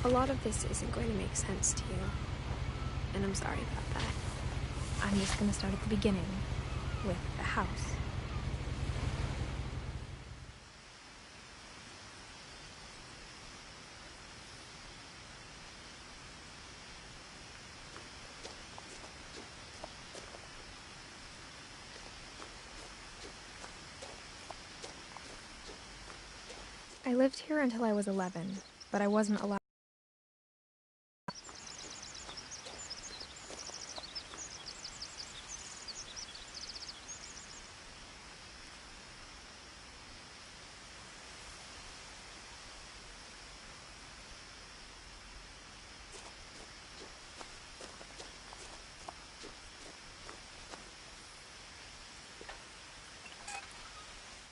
A lot of this isn't going to make sense to you, and I'm sorry about that. I'm just going to start at the beginning, with the house. I lived here until I was 11, but I wasn't allowed.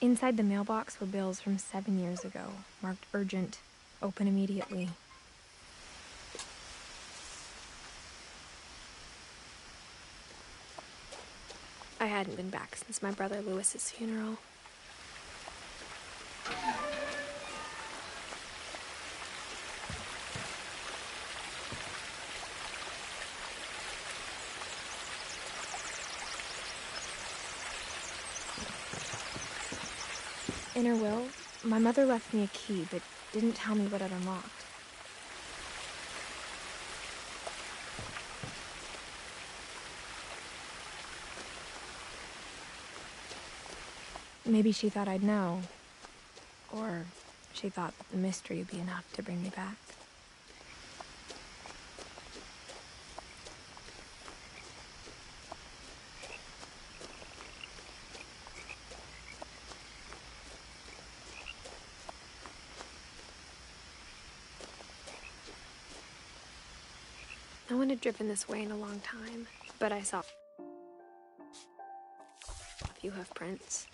Inside the mailbox were bills from 7 years ago, marked urgent, open immediately. I hadn't been back since my brother Lewis's funeral. In her will, my mother left me a key, but didn't tell me what it unlocked. Maybe she thought I'd know, or she thought the mystery would be enough to bring me back. No one had driven this way in a long time, but I saw a few hoof prints.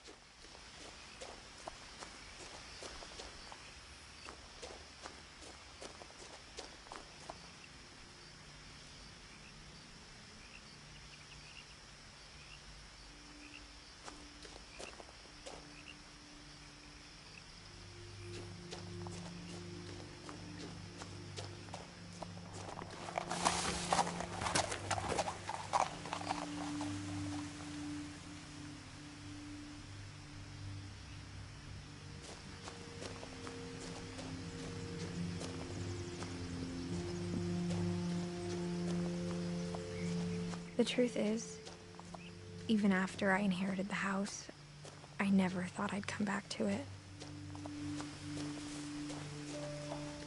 The truth is, even after I inherited the house, I never thought I'd come back to it.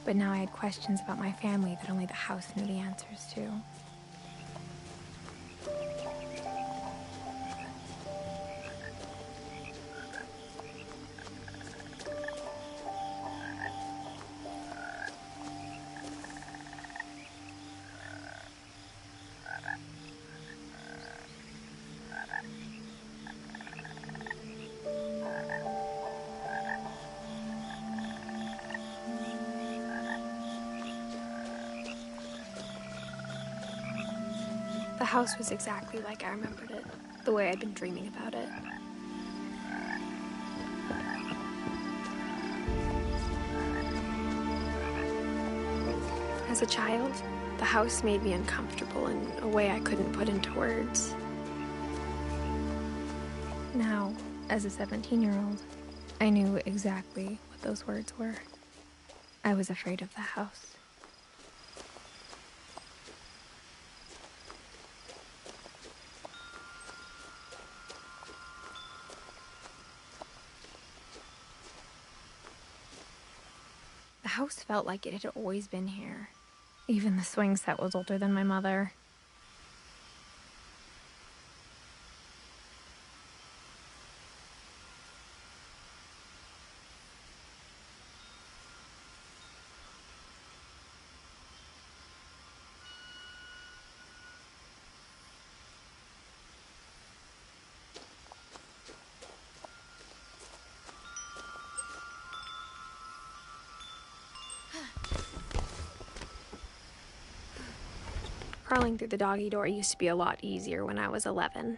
But now I had questions about my family that only the house knew the answers to. The house was exactly like I remembered it, the way I'd been dreaming about it. As a child, the house made me uncomfortable in a way I couldn't put into words. Now, as a 17-year-old, I knew exactly what those words were. I was afraid of the house. The house felt like it had always been here. Even the swing set was older than my mother. Crawling through the doggy door used to be a lot easier when I was 11.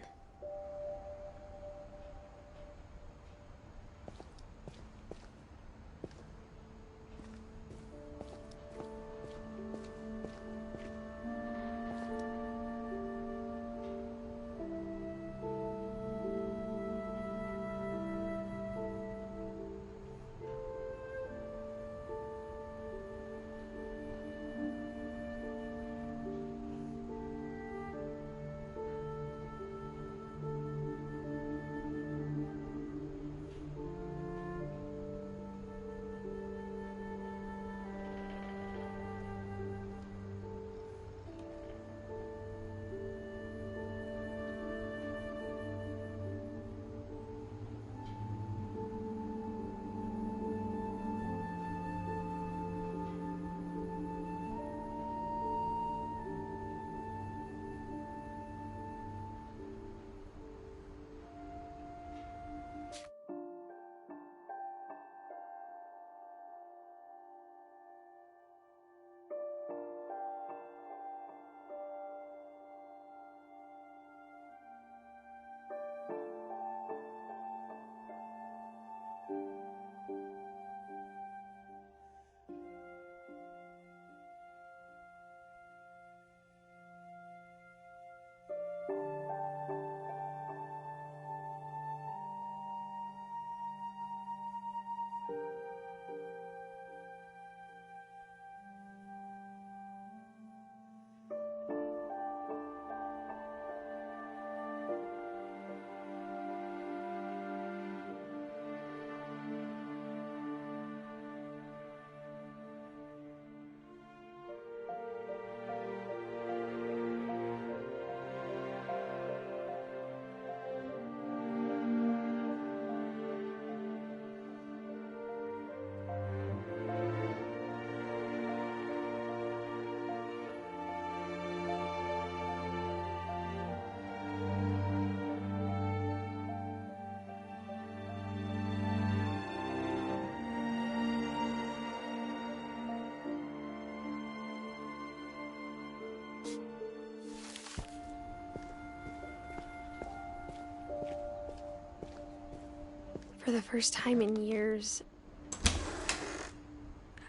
For the first time in years,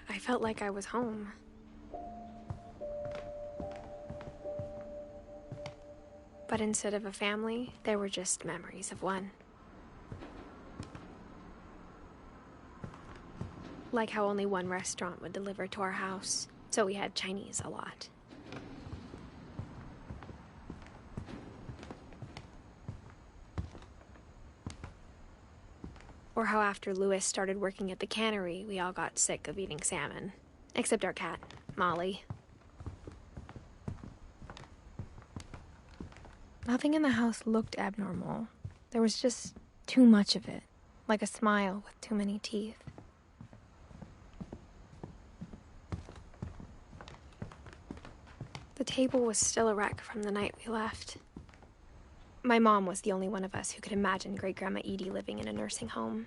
I felt like I was home. But instead of a family, there were just memories of one. Like how only one restaurant would deliver to our house, so we had Chinese a lot. Or how after Louis started working at the cannery, we all got sick of eating salmon. Except our cat, Molly. Nothing in the house looked abnormal. There was just too much of it, like a smile with too many teeth. The table was still a wreck from the night we left. My mom was the only one of us who could imagine Great-Grandma Edie living in a nursing home.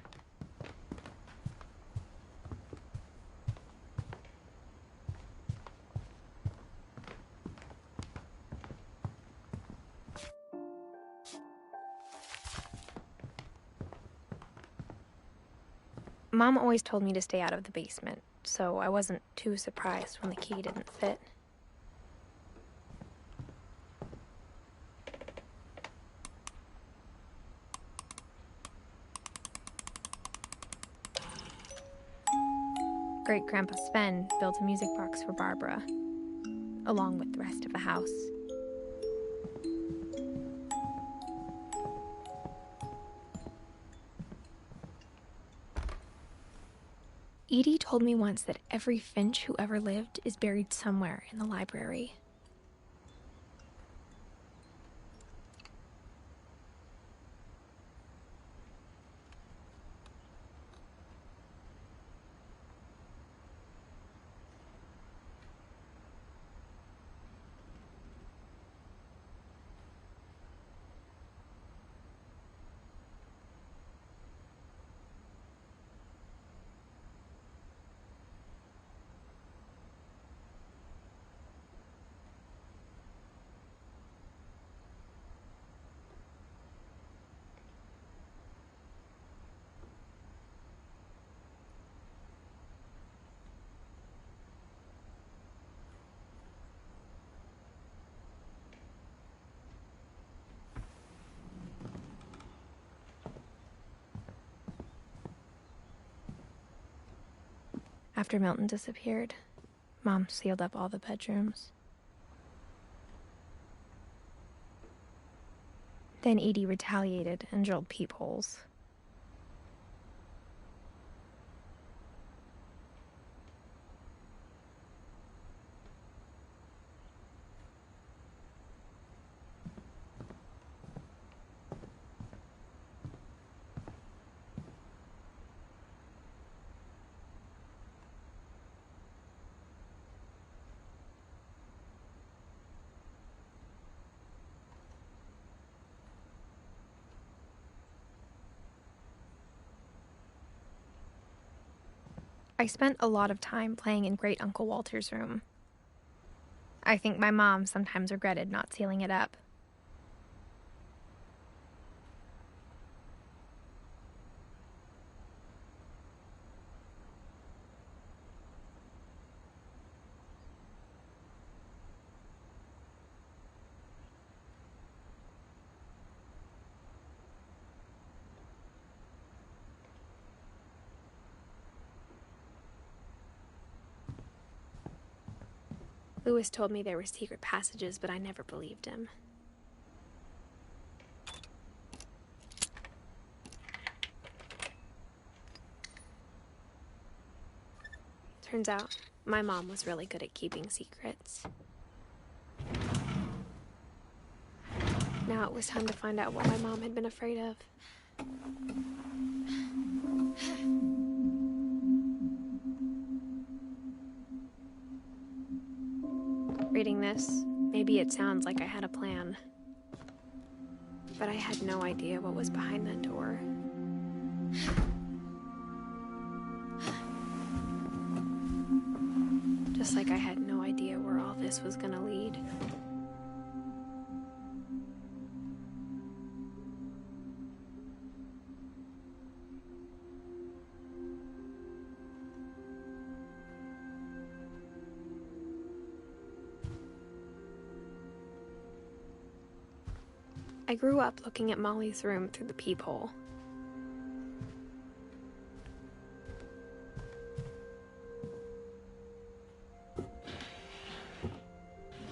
Mom always told me to stay out of the basement, so I wasn't too surprised when the key didn't fit. Great-Grandpa Sven built a music box for Barbara, along with the rest of the house. Edie told me once that every Finch who ever lived is buried somewhere in the library. After Milton disappeared, Mom sealed up all the bedrooms. Then Edie retaliated and drilled peepholes. I spent a lot of time playing in Great Uncle Walter's room. I think my mom sometimes regretted not sealing it up. Louis told me there were secret passages, but I never believed him. Turns out, my mom was really good at keeping secrets. Now it was time to find out what my mom had been afraid of. Reading this, maybe it sounds like I had a plan. But I had no idea what was behind that door. Just like I had no idea where all this was gonna lead. I grew up looking at Molly's room through the peephole.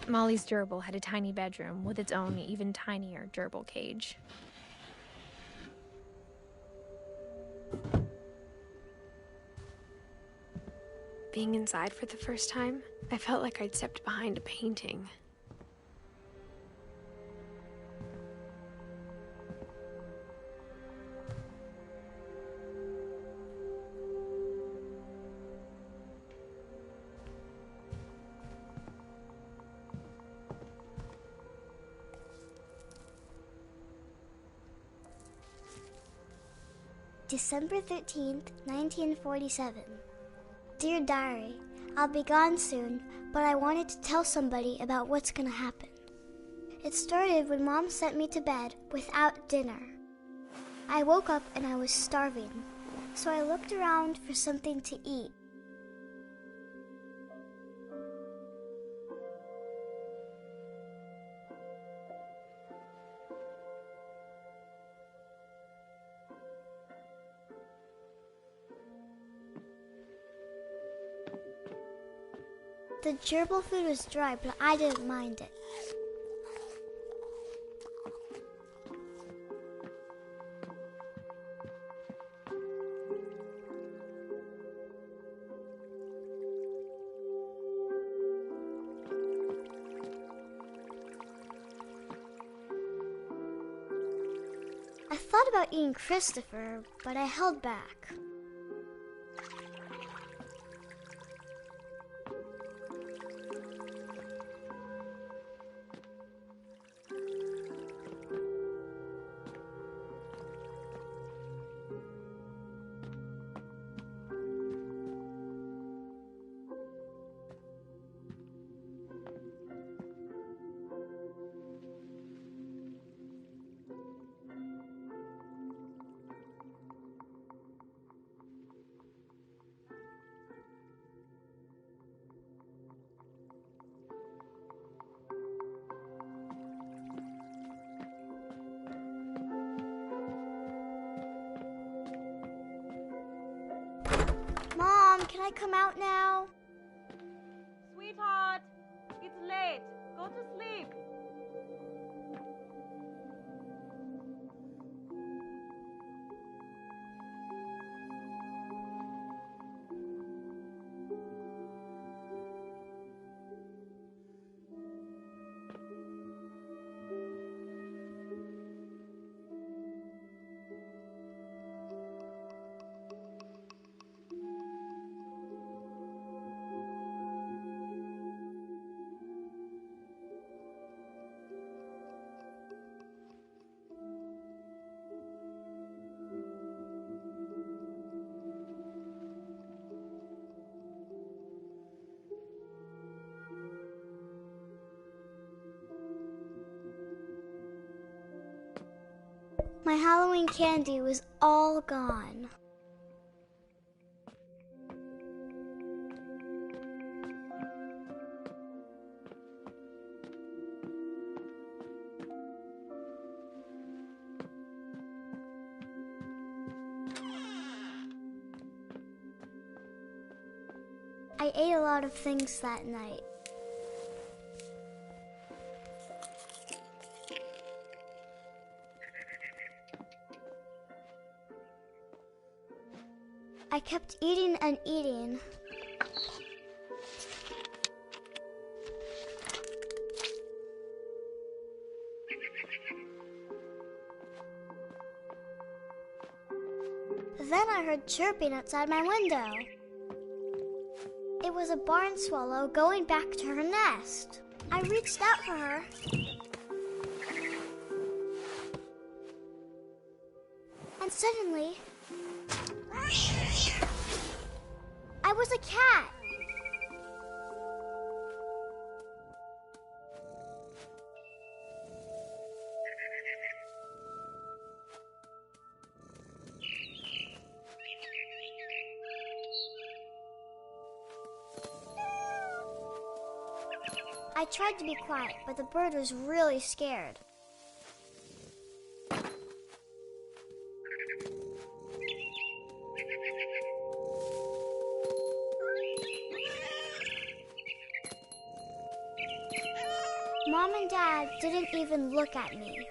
Molly's gerbil had a tiny bedroom with its own even tinier gerbil cage. Being inside for the first time, I felt like I'd stepped behind a painting. December 13th, 1947. Dear Diary, I'll be gone soon, but I wanted to tell somebody about what's gonna happen. It started when Mom sent me to bed without dinner. I woke up and I was starving, so I looked around for something to eat. The gerbil food was dry, but I didn't mind it. I thought about eating Christopher, but I held back. Mom, can I come out now? Sweetheart, it's late. Go to sleep. My Halloween candy was all gone. I ate a lot of things that night. I kept eating and eating. Then I heard chirping outside my window. It was a barn swallow going back to her nest. I reached out for her. And suddenly, I was a cat. I tried to be quiet, but the bird was really scared. Mom and Dad didn't even look at me.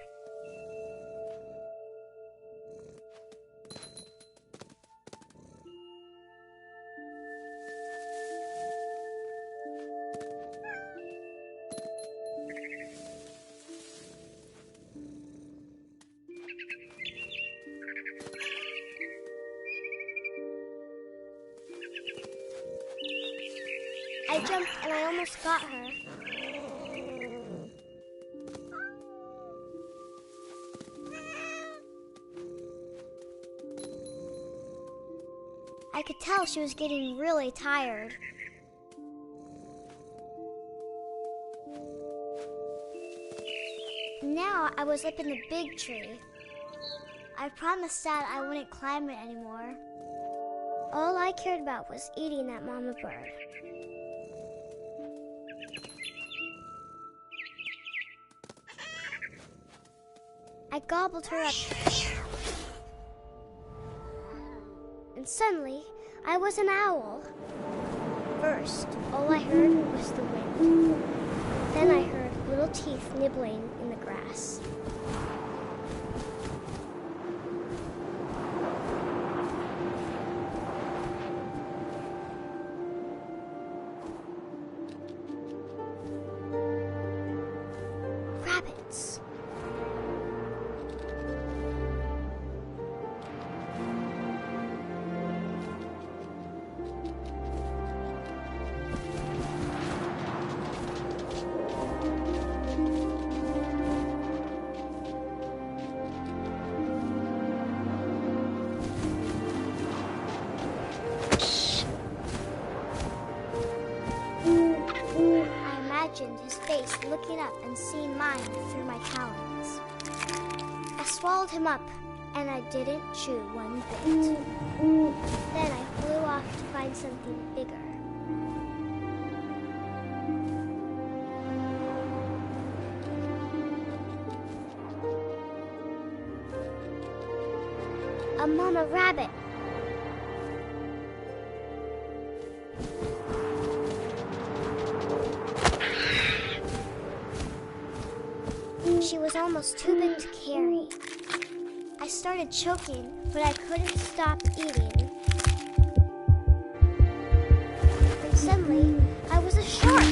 I jumped and I almost got her. I could tell she was getting really tired. Now I was up in the big tree. I promised Dad I wouldn't climb it anymore. All I cared about was eating that mama bird. I gobbled her up. And suddenly, I was an owl. First, all I heard was the wind. Then I heard little teeth nibbling in the grass. Rabbits. His face looking up and seeing mine through my talons. I swallowed him up, and I didn't chew one bit. Then I flew off to find something bigger. A mama rabbit. She was almost too big to carry. I started choking, but I couldn't stop eating. And suddenly, I was a shark.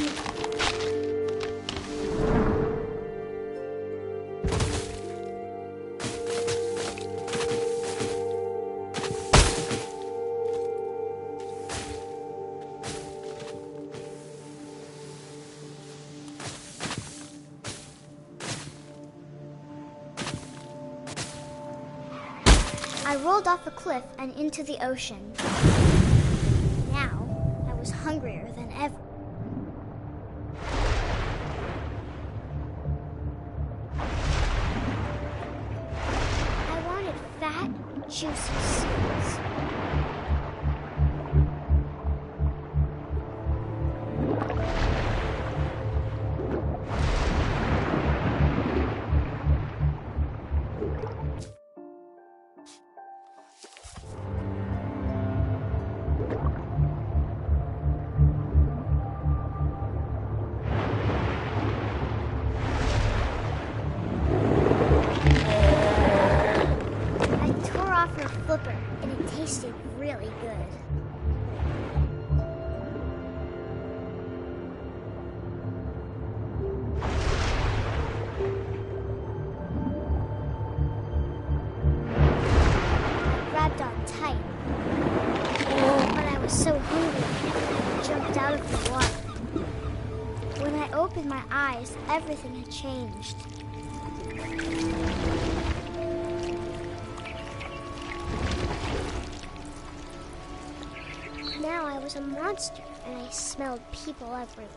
I rolled off a cliff and into the ocean. Now, I was hungrier than ever. I wanted fat, juicy seeds. Flipper, and it tasted really good. I grabbed on tight, but I was so hungry, I jumped out of the water. When I opened my eyes, everything had changed. Now I was a monster, and I smelled people everywhere.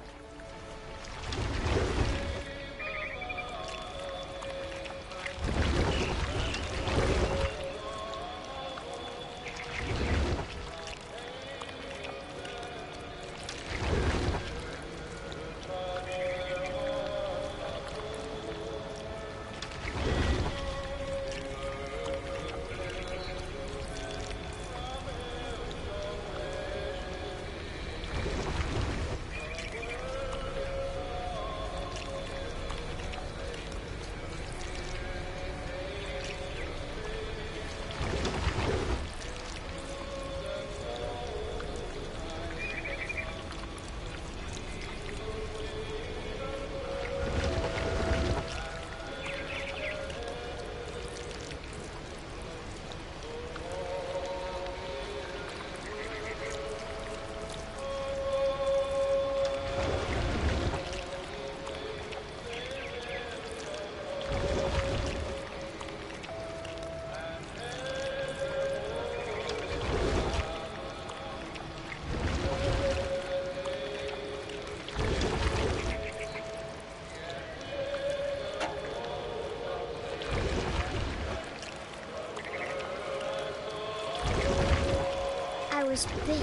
was big,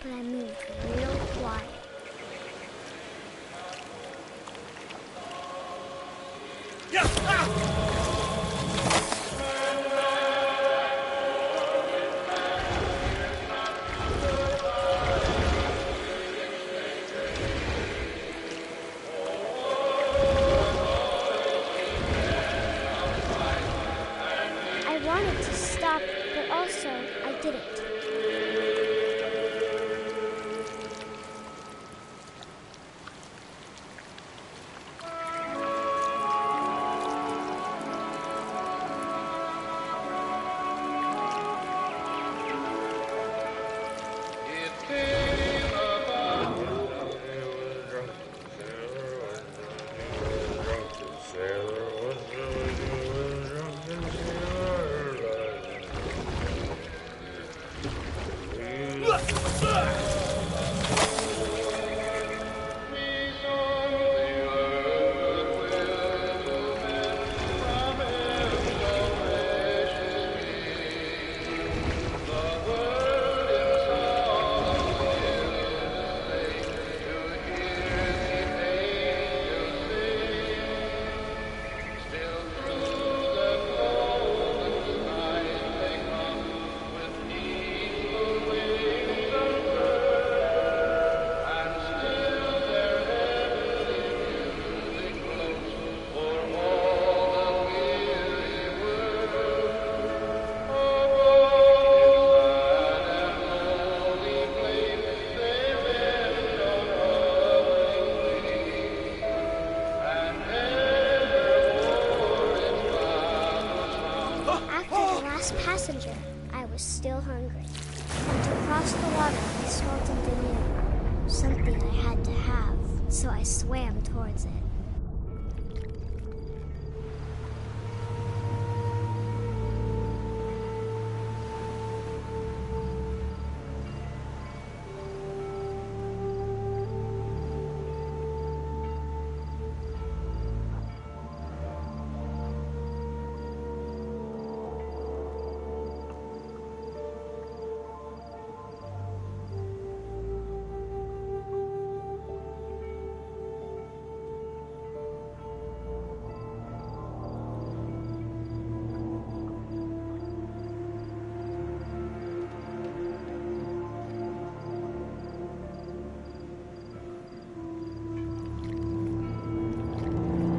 but I moved real quiet. I wanted to stop, but also I didn't. Passenger, I was still hungry. And to cross the water, I smelled something new. Something I had to have, so I swam towards it.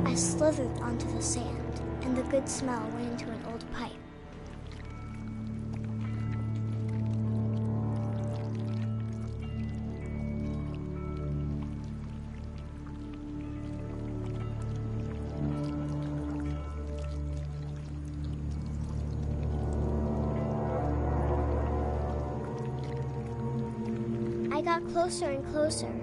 I slithered onto the sand, and the good smell went into an old pipe. I got closer and closer.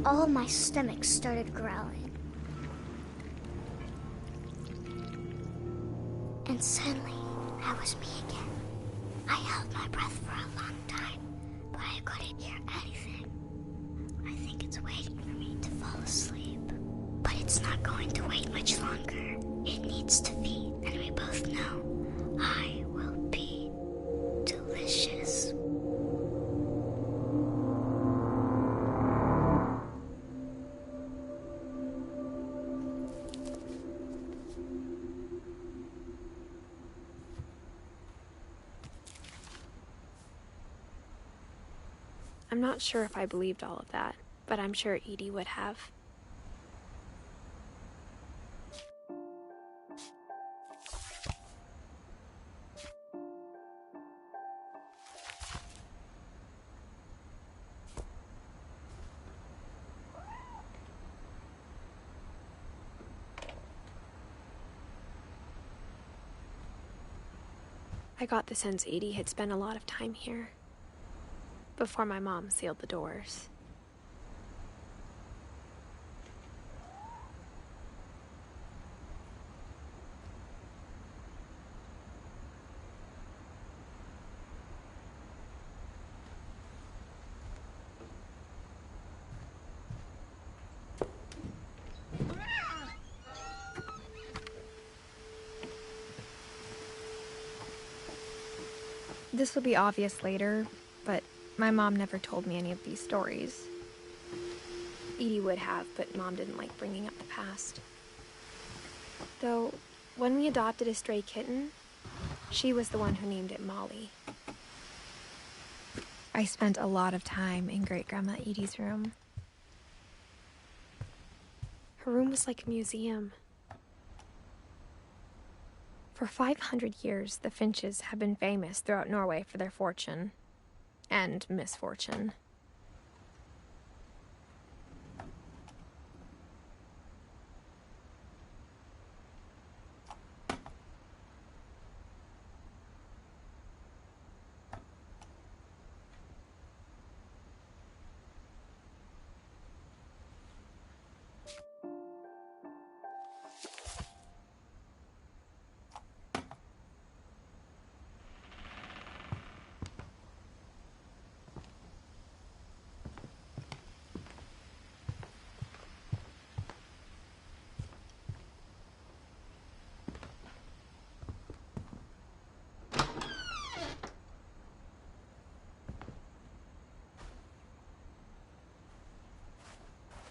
All my stomach started growling. And suddenly, I was me again. I held my breath for a long time, but I couldn't hear anything. I think it's waiting for me to fall asleep. But it's not going to wait much longer. It needs to feed, and we both know I will be delicious. I'm not sure if I believed all of that, but I'm sure Edie would have. I got the sense Edie had spent a lot of time here before my mom sealed the doors. This will be obvious later, but my mom never told me any of these stories. Edie would have, but Mom didn't like bringing up the past. Though, when we adopted a stray kitten, she was the one who named it Molly. I spent a lot of time in Great-Grandma Edie's room. Her room was like a museum. For 500 years, the Finches have been famous throughout Norway for their fortune and misfortune.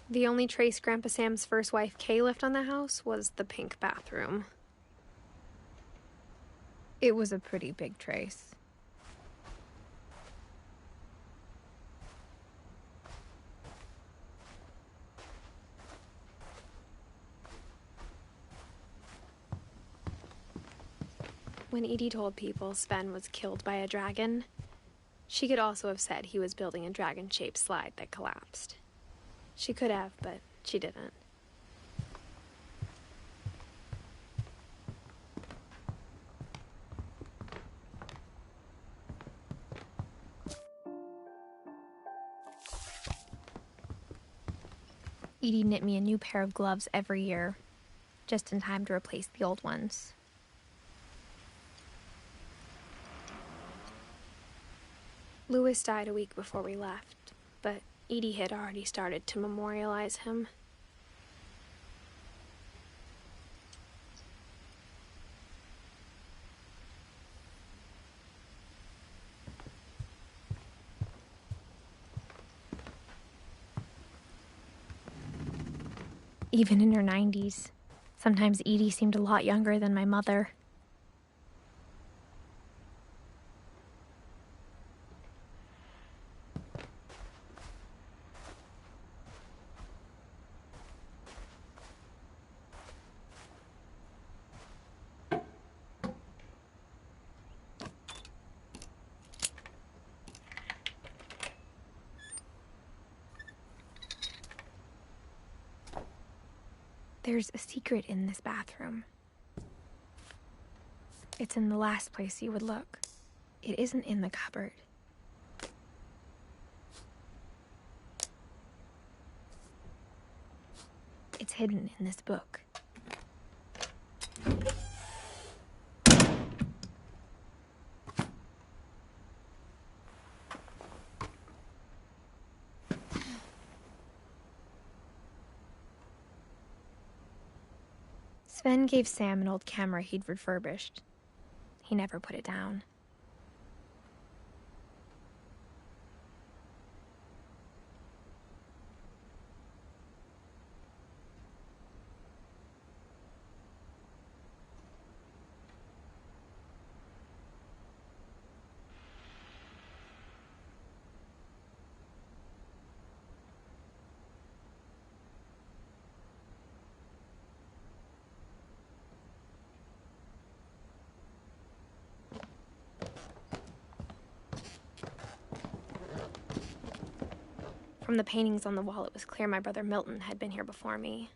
The only trace Grandpa Sam's first wife, Kay, left on the house was the pink bathroom. It was a pretty big trace. When Edie told people Sven was killed by a dragon, she could also have said he was building a dragon-shaped slide that collapsed. She could have, but she didn't. Edie knit me a new pair of gloves every year, just in time to replace the old ones. Louis died a week before we left, but Edie had already started to memorialize him. Even in her 90s, sometimes Edie seemed a lot younger than my mother. There's a secret in this bathroom. It's in the last place you would look. It isn't in the cupboard. It's hidden in this book. Sven gave Sam an old camera he'd refurbished. He never put it down. From the paintings on the wall, it was clear my brother Milton had been here before me.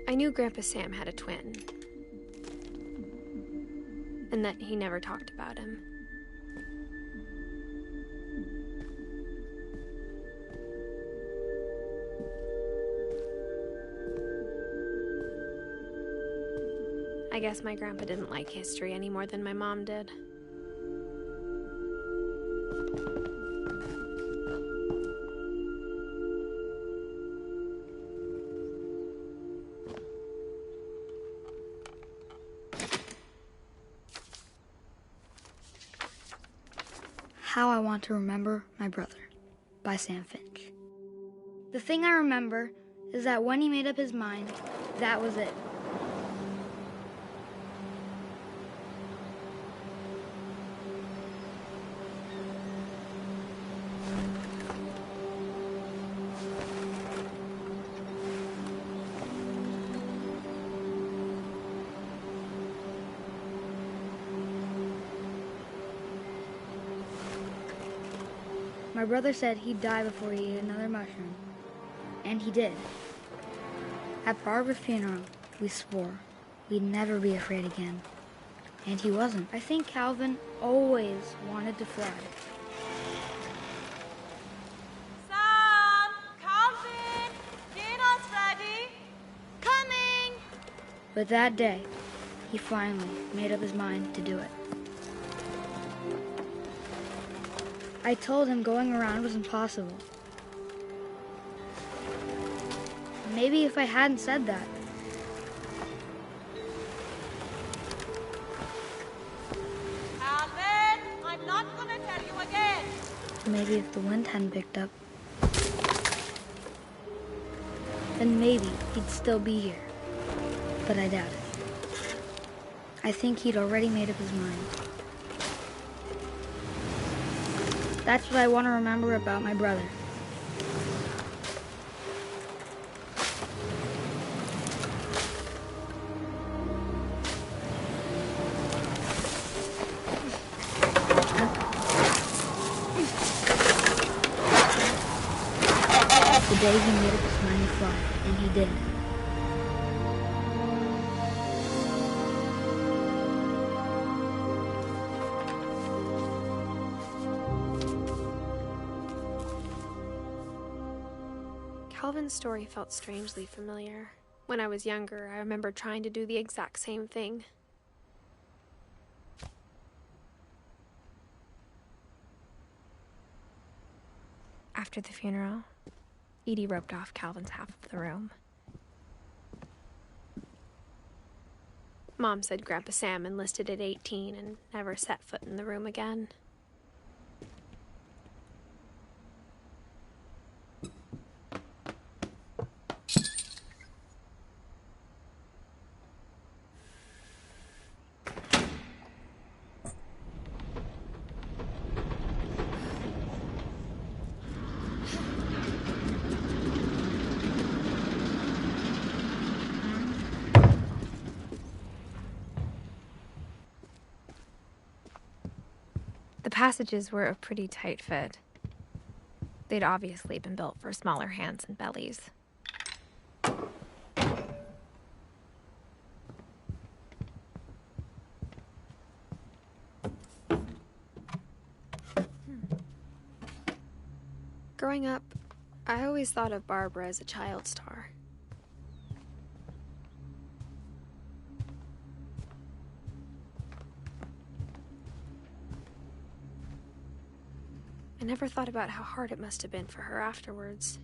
I knew Grandpa Sam had a twin, and that he never talked about him. I guess my grandpa didn't like history any more than my mom did. How I Want to Remember My Brother by Sam Finch. The thing I remember is that when he made up his mind, that was it. My brother said he'd die before he ate another mushroom. And he did. At Barbara's funeral, we swore we'd never be afraid again. And he wasn't. I think Calvin always wanted to fly. Sam! Calvin! Dinner's ready! Coming! But that day, he finally made up his mind to do it. I told him going around was impossible. Maybe if I hadn't said that. Calvin! I'm not gonna tell you again! Maybe if the wind hadn't picked up, then maybe he'd still be here. But I doubt it. I think he'd already made up his mind. That's what I want to remember about my brother. The day he made up his mind to fly, and he did. Calvin's story felt strangely familiar. When I was younger, I remember trying to do the exact same thing. After the funeral, Edie roped off Calvin's half of the room. Mom said Grandpa Sam enlisted at 18 and never set foot in the room again. The passages were a pretty tight fit. They'd obviously been built for smaller hands and bellies. Growing up, I always thought of Barbara as a child star. I never thought about how hard it must have been for her afterwards.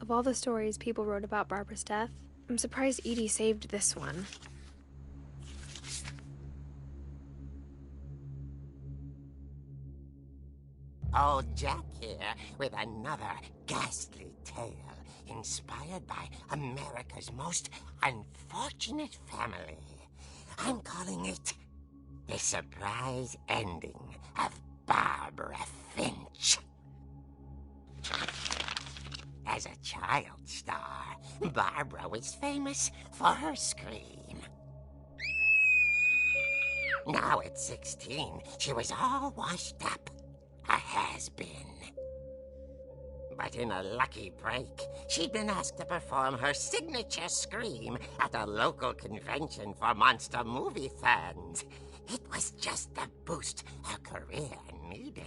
Of all the stories people wrote about Barbara's death, I'm surprised Edie saved this one. Old Jack here with another ghastly tale inspired by America's most unfortunate family. I'm calling it The Surprise Ending of Barbara Finch. As a child star, Barbara was famous for her scream. Now at 16, she was all washed up. A has-been. But in a lucky break, she'd been asked to perform her signature scream at a local convention for monster movie fans. It was just the boost her career needed.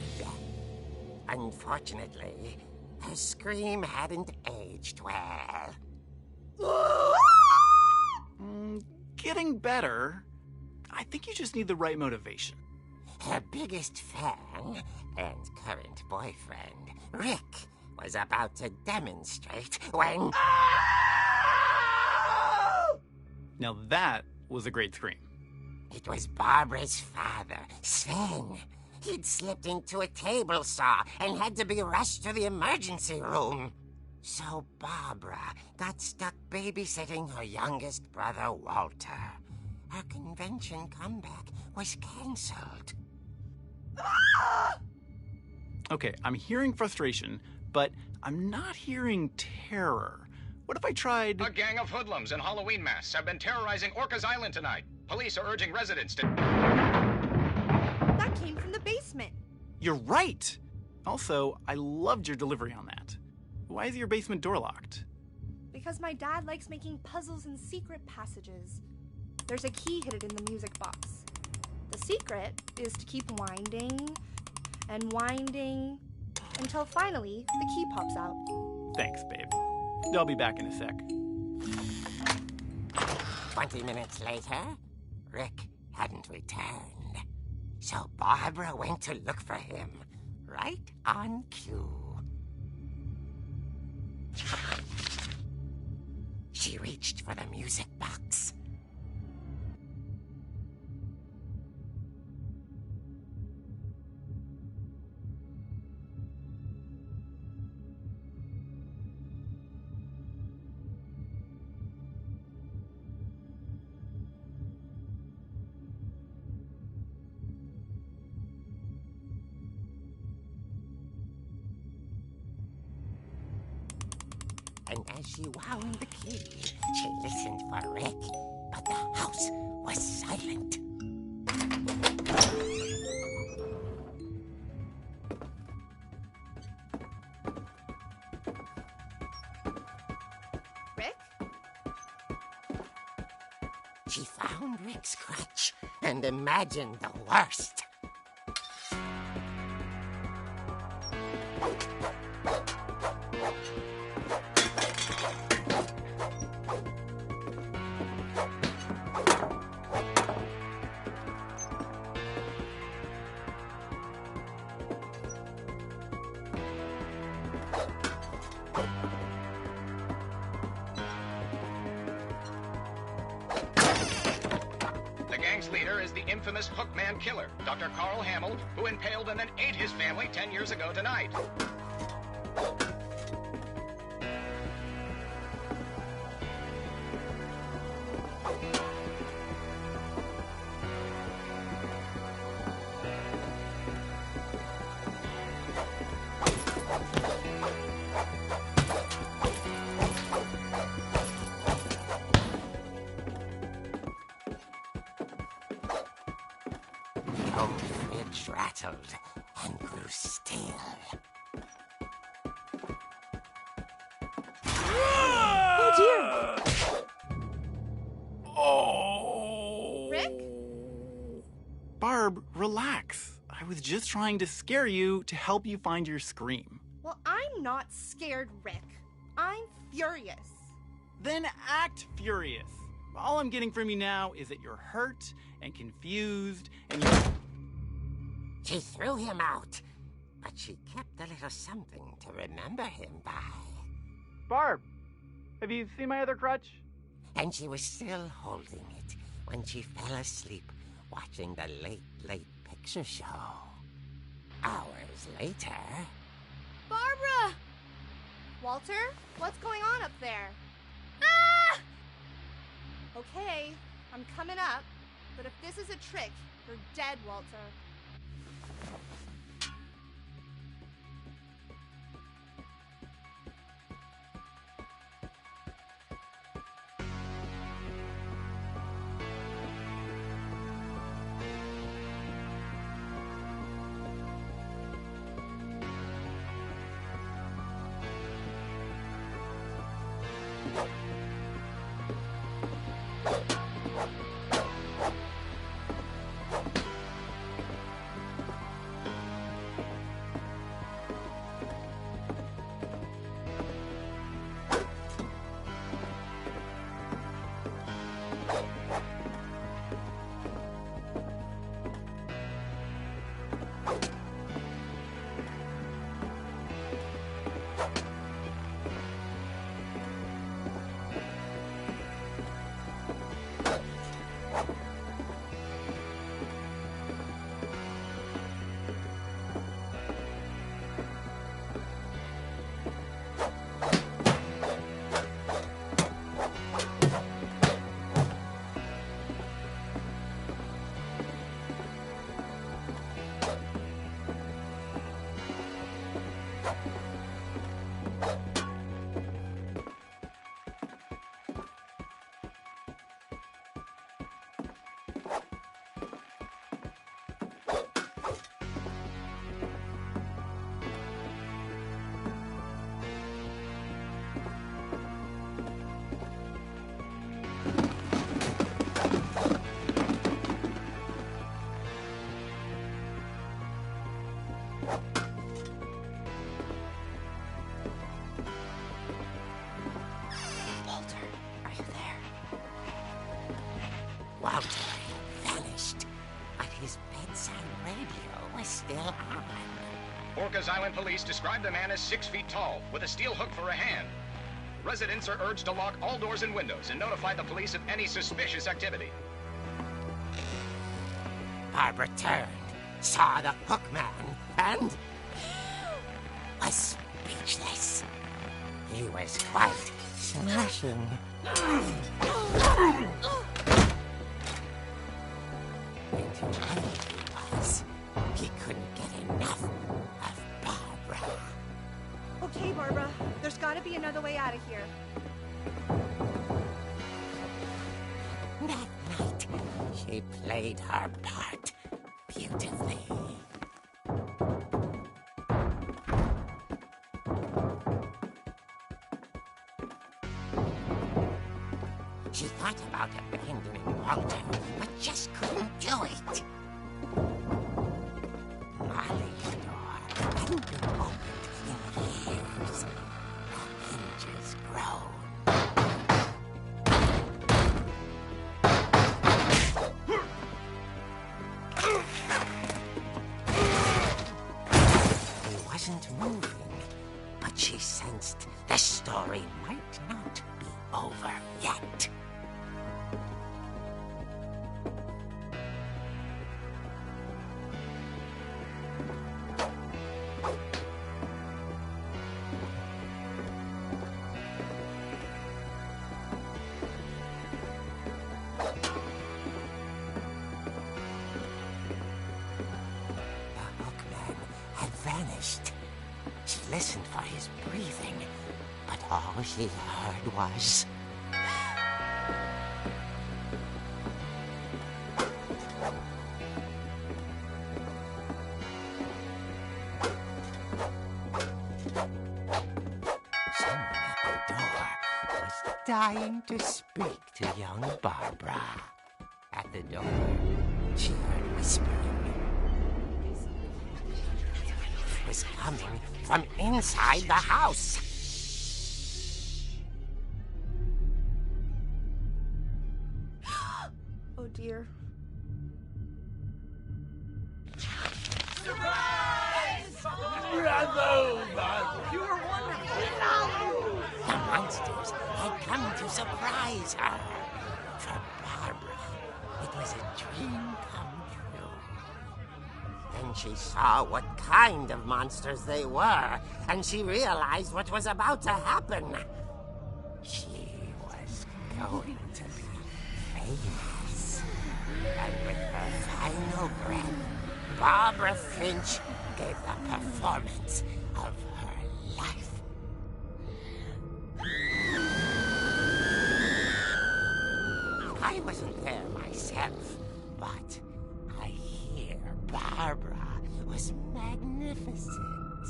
Unfortunately, her scream hadn't aged well. Getting better. I think you just need the right motivation. Her biggest fan and current boyfriend, Rick, was about to demonstrate when... Now that was a great scream. It was Barbara's father, Sven. He'd slipped into a table saw and had to be rushed to the emergency room. So Barbara got stuck babysitting her youngest brother, Walter. Her convention comeback was cancelled. Okay, I'm hearing frustration, but I'm not hearing terror. What if I tried... A gang of hoodlums in Halloween masks have been terrorizing Orcas Island tonight. Police are urging residents to... That came from the basement. You're right! Also, I loved your delivery on that. Why is your basement door locked? Because my dad likes making puzzles and secret passages. There's a key hidden in the music box. The secret is to keep winding and winding until finally the key pops out. Thanks, babe. I'll be back in a sec. 20 minutes later, Rick hadn't returned. So Barbara went to look for him, right on cue. She reached for the music box. And as she wound the key, she listened for Rick, but the house was silent. Rick? She found Rick's crutch and imagined the worst. The gang's leader is the infamous Hookman killer, Dr. Carl Hamill, who impaled and then ate his family 10 years ago tonight. Old Fidge rattled and grew still. Oh dear! Oh! Rick? Barb, relax. I was just trying to scare you to help you find your scream. Well, I'm not scared, Rick. I'm furious. Then act furious. All I'm getting from you now is that you're hurt and confused and you're... She threw him out, but she kept a little something to remember him by. Barb, have you seen my other crutch? And she was still holding it when she fell asleep watching the late picture show. hours later... Barbara! Walter, what's going on up there? Ah! Okay, I'm coming up, but if this is a trick, you're dead, Walter. Walter vanished, but his bedside radio was still on. Orcas Island police describe the man as 6 feet tall, with a steel hook for a hand. Residents are urged to lock all doors and windows and notify the police of any suspicious activity. Barbara turned, saw the hook man, and was speechless. He was quite smashing. And he was. He couldn't get enough of Barbara. Okay, Barbara, there's gotta be another way out of here. That night, she played her part beautifully. She thought about abandoning Walter, but just couldn't do it. Molly's door hadn't been opened in years. The hinges groaned. He wasn't moving, but she sensed the story might not be over yet. Vanished. She listened for his breathing, but all she heard was... Someone at the door was dying to speak to young Barbara. At the door, she heard whispering. Was coming from inside the house. Oh dear. Surprise! Bravo, Barbara! You were wonderful! The monsters had come to surprise her. For Barbara, it was a dream come true. Then she saw what kind of monsters they were, and she realized what was about to happen. She was going to be famous. And with her final breath, Barbara Finch gave the performance of her life. I wasn't there myself, but I hear Barbara was magnificent.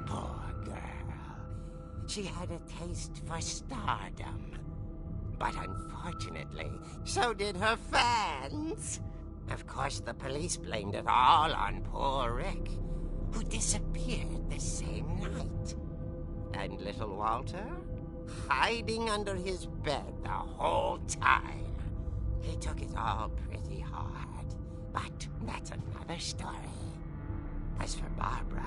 Poor girl. She had a taste for stardom. But unfortunately, so did her fans. Of course, the police blamed it all on poor Rick, who disappeared the same night. And little Walter? Hiding under his bed the whole time. He took it all pretty hard, but that's another story. As for Barbara,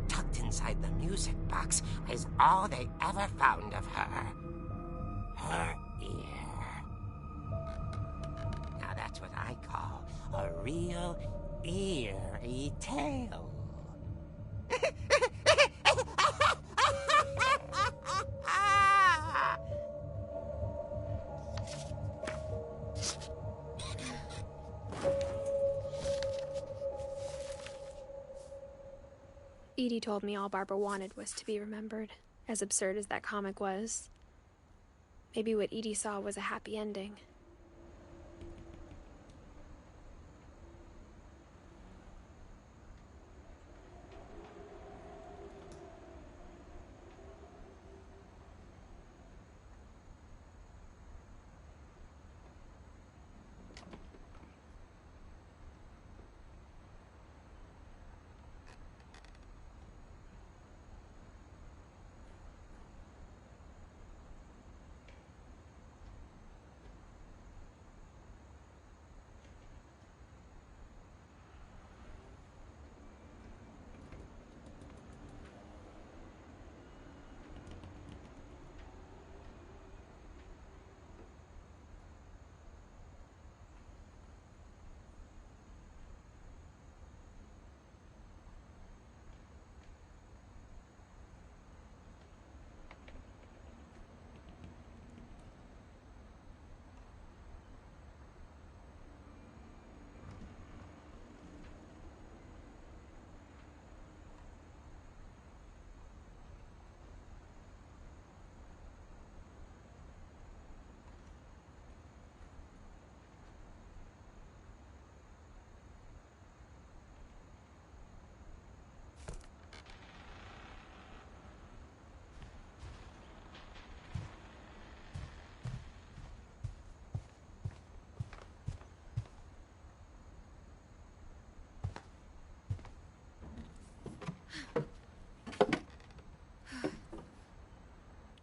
tucked inside the music box is all they ever found of her. Her ear. Now that's what I call a real eerie tale. Edie told me all Barbara wanted was to be remembered, as absurd as that comic was. Maybe what Edie saw was a happy ending.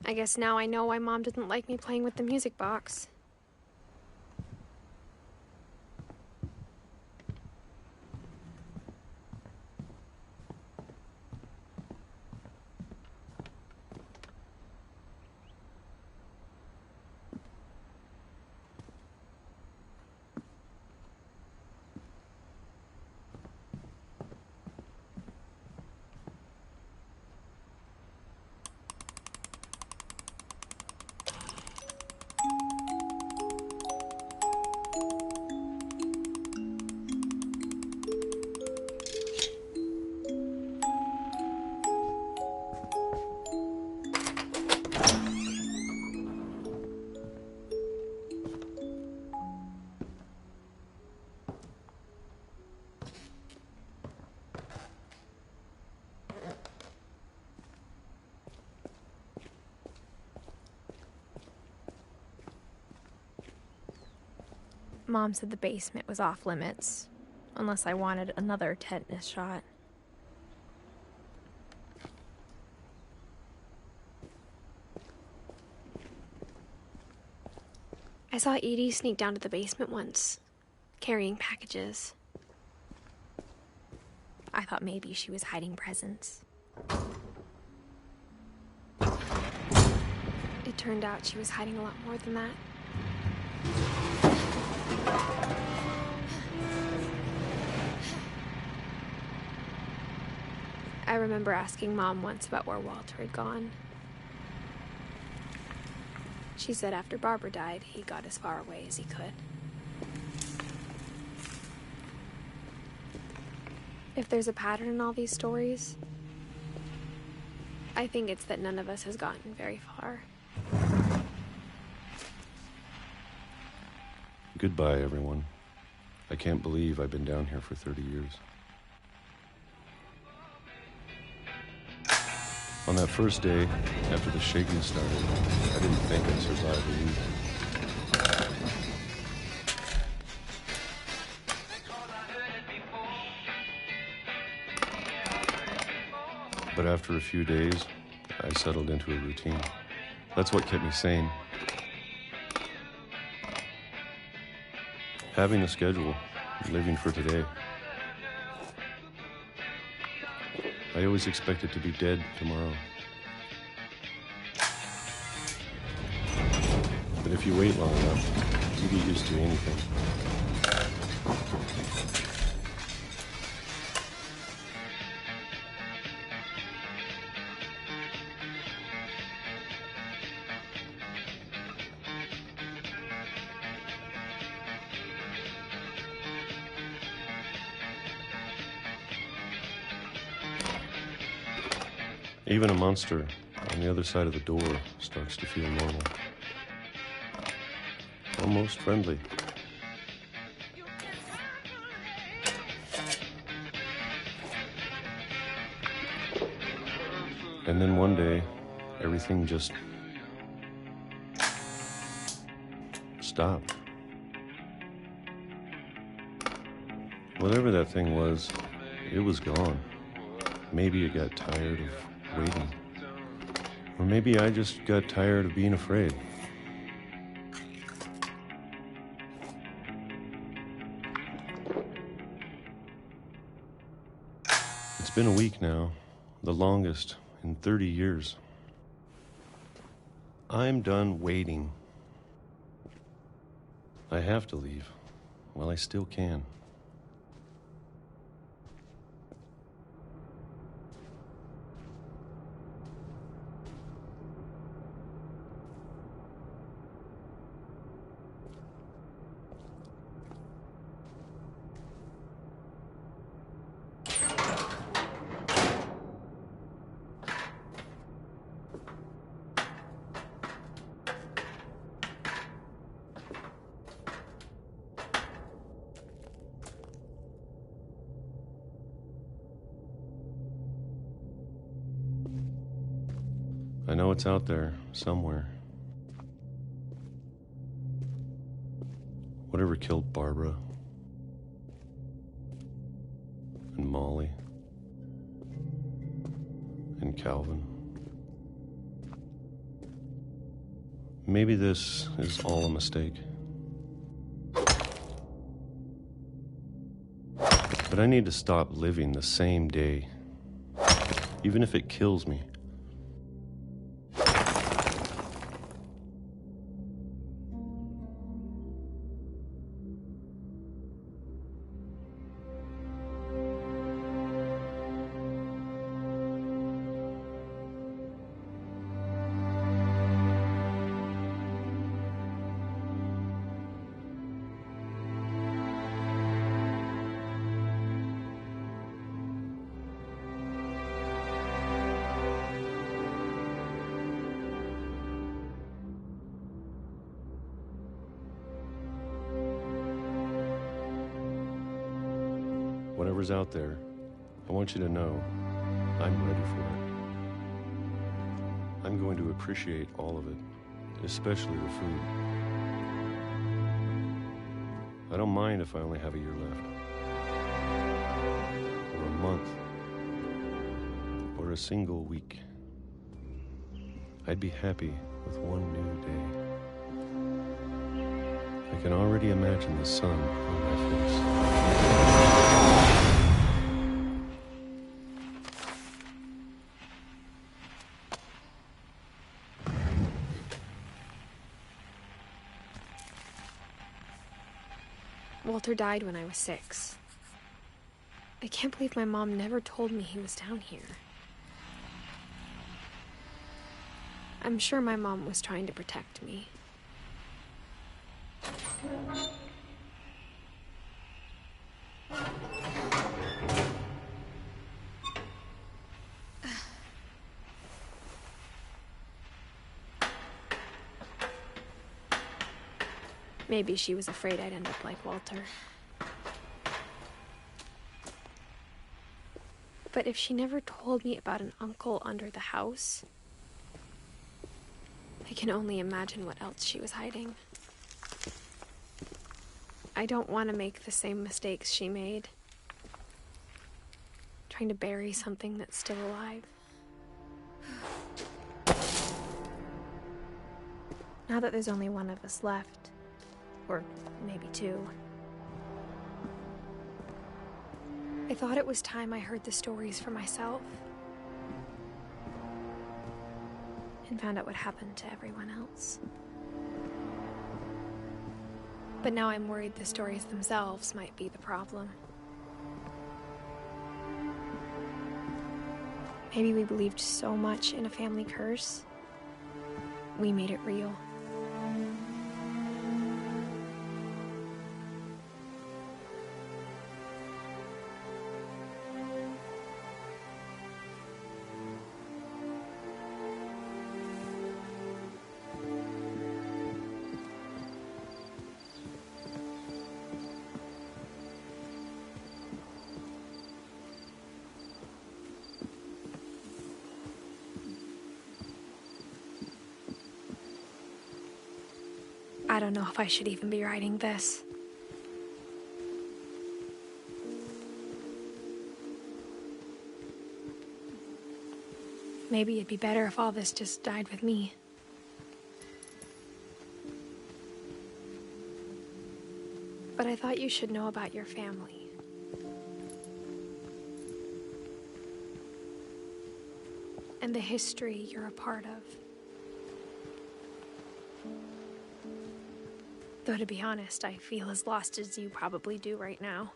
I guess now I know why Mom didn't like me playing with the music box. Mom said the basement was off limits, unless I wanted another tetanus shot. I saw Edie sneak down to the basement once, carrying packages. I thought maybe she was hiding presents. It turned out she was hiding a lot more than that. I remember asking Mom once about where Walter had gone. She said after Barbara died, he got as far away as he could. If there's a pattern in all these stories, I think it's that none of us has gotten very far. Goodbye, everyone. I can't believe I've been down here for 30 years. On that first day, after the shaking started, I didn't think I'd survive a week. But after a few days, I settled into a routine. That's what kept me sane. Having a schedule, living for today. I always expected to be dead tomorrow. But if you wait long enough, you get used to anything. Even a monster on the other side of the door starts to feel normal. Almost friendly. And then one day, everything just stopped. Whatever that thing was, it was gone. Maybe it got tired of waiting. Or maybe I just got tired of being afraid. It's been a week now, the longest in 30 years. I'm done waiting. I have to leave while I still can. I know it's out there, somewhere. Whatever killed Barbara and Molly and Calvin. Maybe this is all a mistake. But I need to stop living the same day, even if it kills me. Whatever's out there, I want you to know I'm ready for it. I'm going to appreciate all of it, especially the food. I don't mind if I only have a year left, or a month, or a single week. I'd be happy with one new day. I can already imagine the sun on my face. Walter died when I was 6. I can't believe my mom never told me he was down here. I'm sure my mom was trying to protect me. Maybe she was afraid I'd end up like Walter. But if she never told me about an uncle under the house, I can only imagine what else she was hiding. I don't want to make the same mistakes she made, trying to bury something that's still alive. Now that there's only one of us left, or maybe two, I thought it was time I heard the stories for myself and found out what happened to everyone else. But now I'm worried the stories themselves might be the problem. Maybe we believed so much in a family curse, we made it real. I don't know if I should even be writing this. Maybe it'd be better if all this just died with me. But I thought you should know about your family. And the history you're a part of. Though, to be honest, I feel as lost as you probably do right now.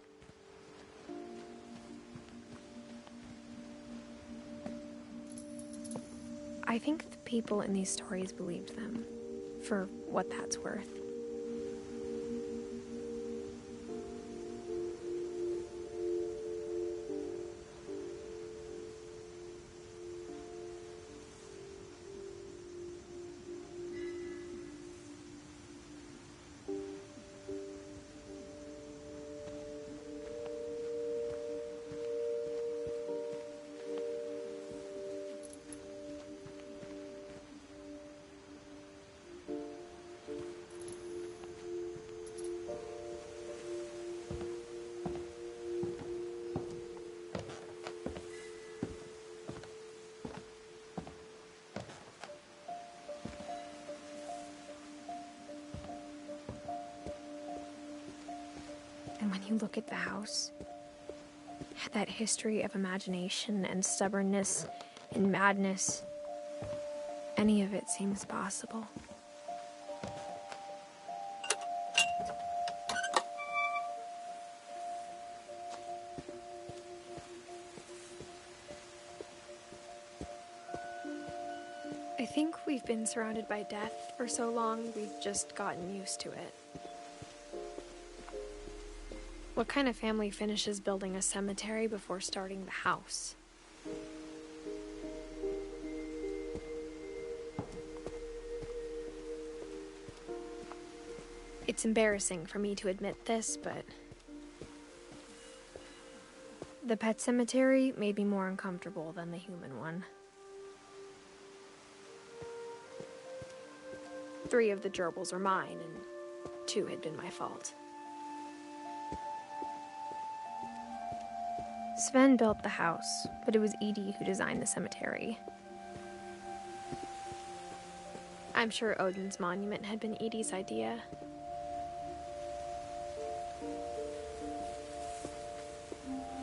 I think the people in these stories believed them, for what that's worth. And when you look at the house, that history of imagination and stubbornness and madness, any of it seems possible. I think we've been surrounded by death for so long, we've just gotten used to it. What kind of family finishes building a cemetery before starting the house? It's embarrassing for me to admit this, but the pet cemetery made me more uncomfortable than the human one. 3 of the gerbils were mine, and 2 had been my fault. Sven built the house, but it was Edie who designed the cemetery. I'm sure Odin's monument had been Edie's idea.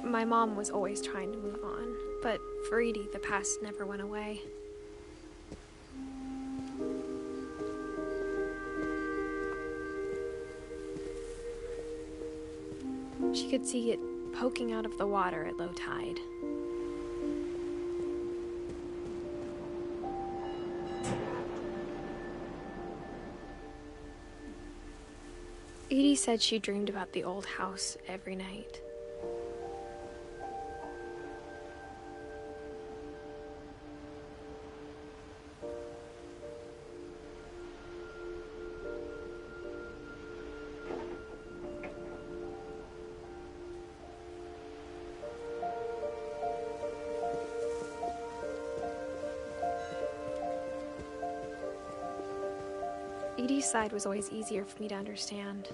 My mom was always trying to move on, but for Edie, the past never went away. She could see it poking out of the water at low tide. Edie said she dreamed about the old house every night. Edie's side was always easier for me to understand.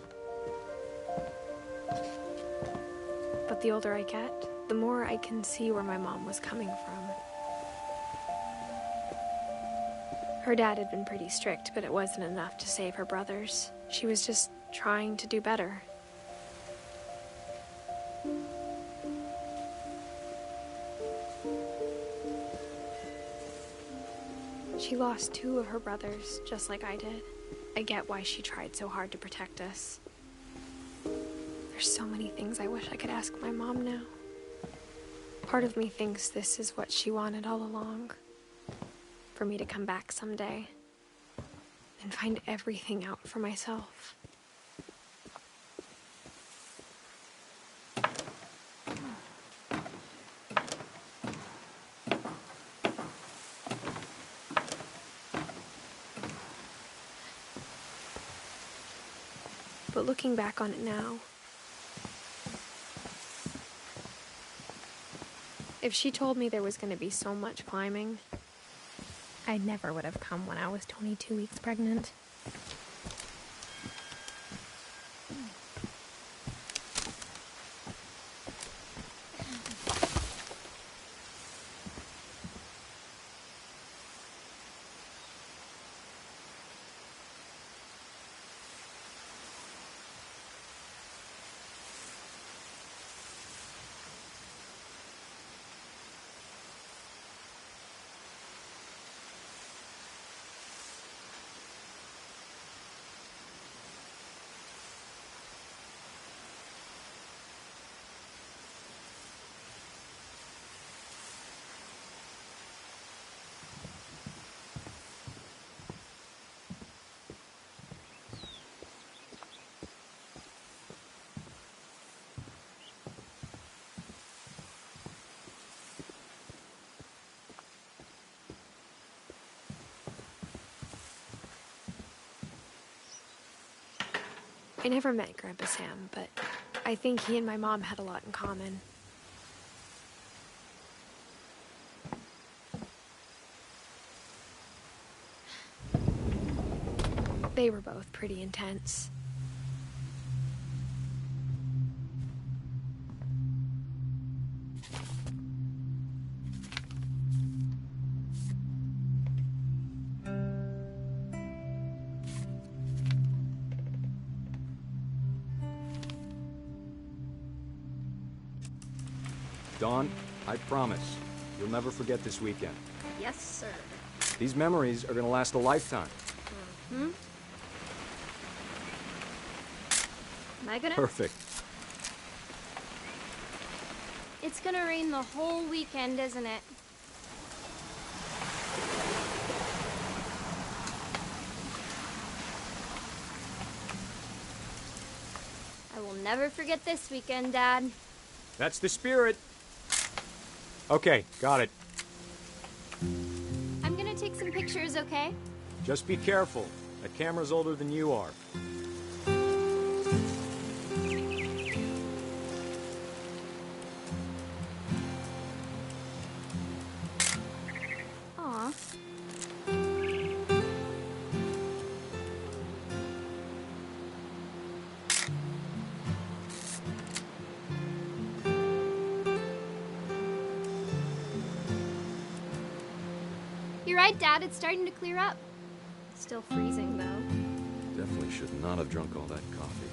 But the older I get, the more I can see where my mom was coming from. Her dad had been pretty strict, but it wasn't enough to save her brothers. She was just trying to do better. She lost 2 of her brothers, just like I did. I get why she tried so hard to protect us. There's so many things I wish I could ask my mom now. Part of me thinks this is what she wanted all along. For me to come back someday and find everything out for myself. But looking back on it now, if she told me there was going to be so much climbing, I never would have come when I was 22 weeks pregnant. I never met Grandpa Sam, but I think he and my mom had a lot in common. They were both pretty intense. Dawn, I promise, you'll never forget this weekend. Yes, sir. These memories are gonna last a lifetime. Hmm? Am I gonna? Perfect. It's gonna rain the whole weekend, isn't it? I will never forget this weekend, Dad. That's the spirit. Okay, got it. I'm gonna take some pictures, okay? Just be careful. That camera's older than you are. Aw. You're right, Dad. It's starting to clear up. Still freezing, though. Definitely should not have drunk all that coffee.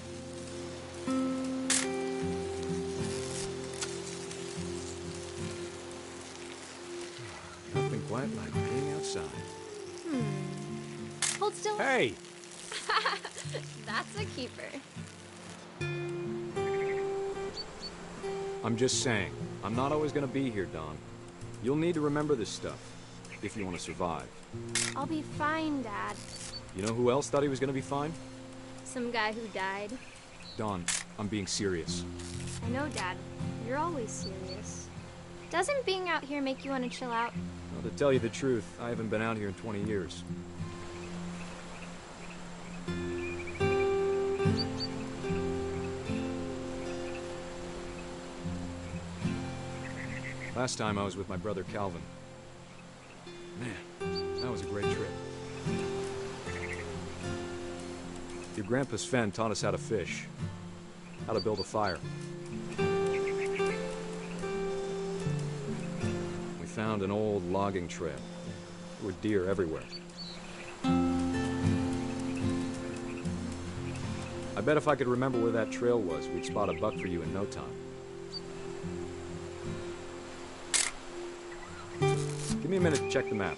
Nothing quite like being outside. Hold still. Hey! That's a keeper. I'm just saying, I'm not always gonna be here, Don. You'll need to remember this stuff, if you want to survive. I'll be fine, Dad. You know who else thought he was gonna be fine? Some guy who died. Don, I'm being serious. I know, Dad. You're always serious. Doesn't being out here make you want to chill out? Well, to tell you the truth, I haven't been out here in 20 years. Last time I was with my brother Calvin. Man, that was a great trip. Your grandpa Sven taught us how to fish, how to build a fire. We found an old logging trail. There were deer everywhere. I bet if I could remember where that trail was, we'd spot a buck for you in no time. Give me a minute to check the map.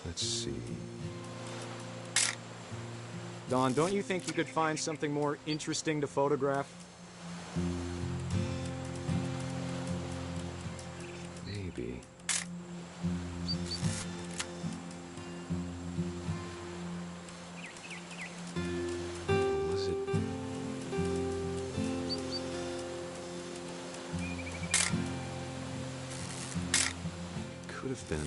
Let's see. Don, don't you think you could find something more interesting to photograph? Maybe. Was it? Could have been.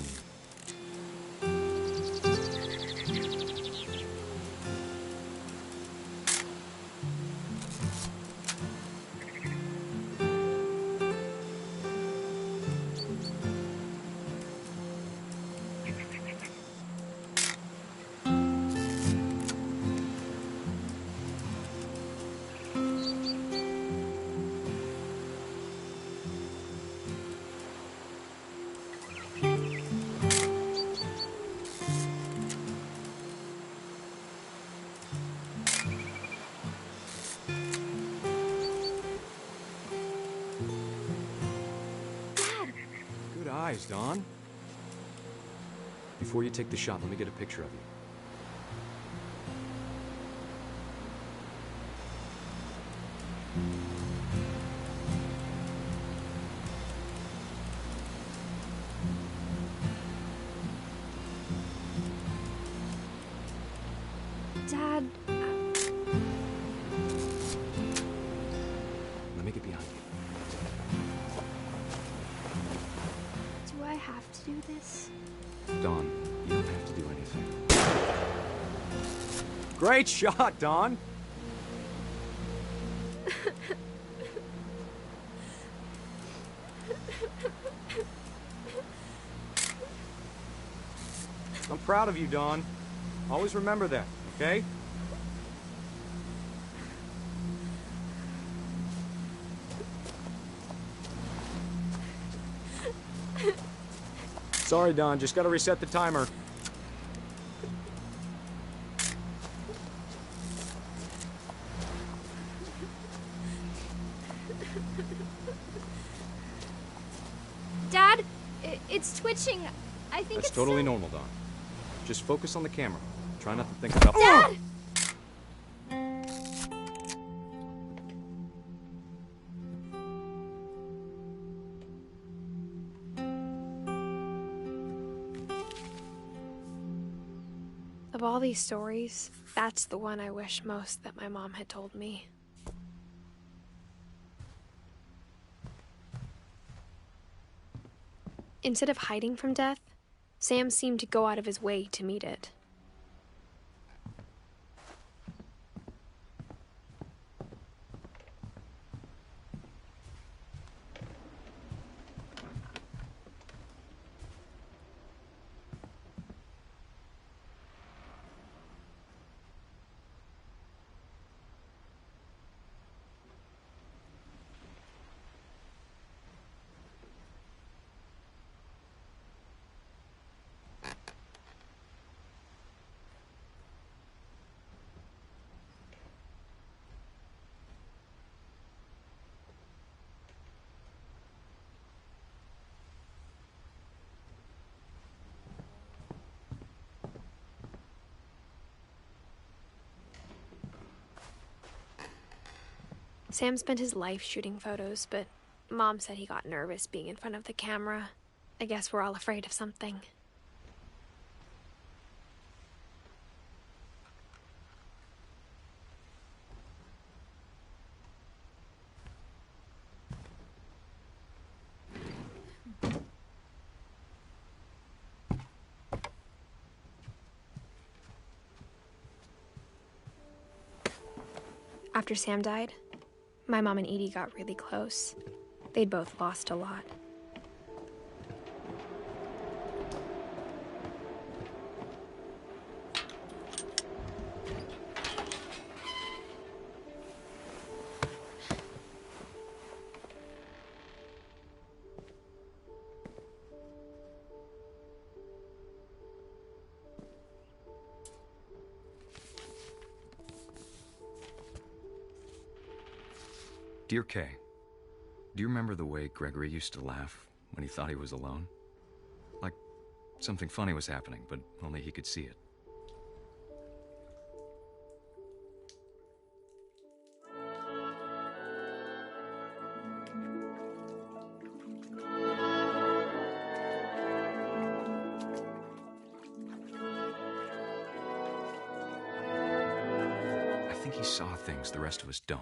Eyes, Don. Before you take the shot, let me get a picture of you. Dad, Let me get behind you. do I have to do this? Don, you don't have to do anything. Great shot, Don! I'm proud of you, Don. Always remember that, okay? Sorry, Don. Just gotta reset the timer. Dad, it's twitching. I think That's it's totally so... normal, Don. Just focus on the camera. Try not to think about... Dad! Of all these stories, that's the one I wish most that my mom had told me. Instead of hiding from death, Sam seemed to go out of his way to meet it. Sam spent his life shooting photos, but Mom said he got nervous being in front of the camera. I guess we're all afraid of something. After Sam died, my mom and Edie got really close. They'd both lost a lot. Dear Kay, do you remember the way Gregory used to laugh when he thought he was alone? Like something funny was happening, but only he could see it. I think he saw things the rest of us don't.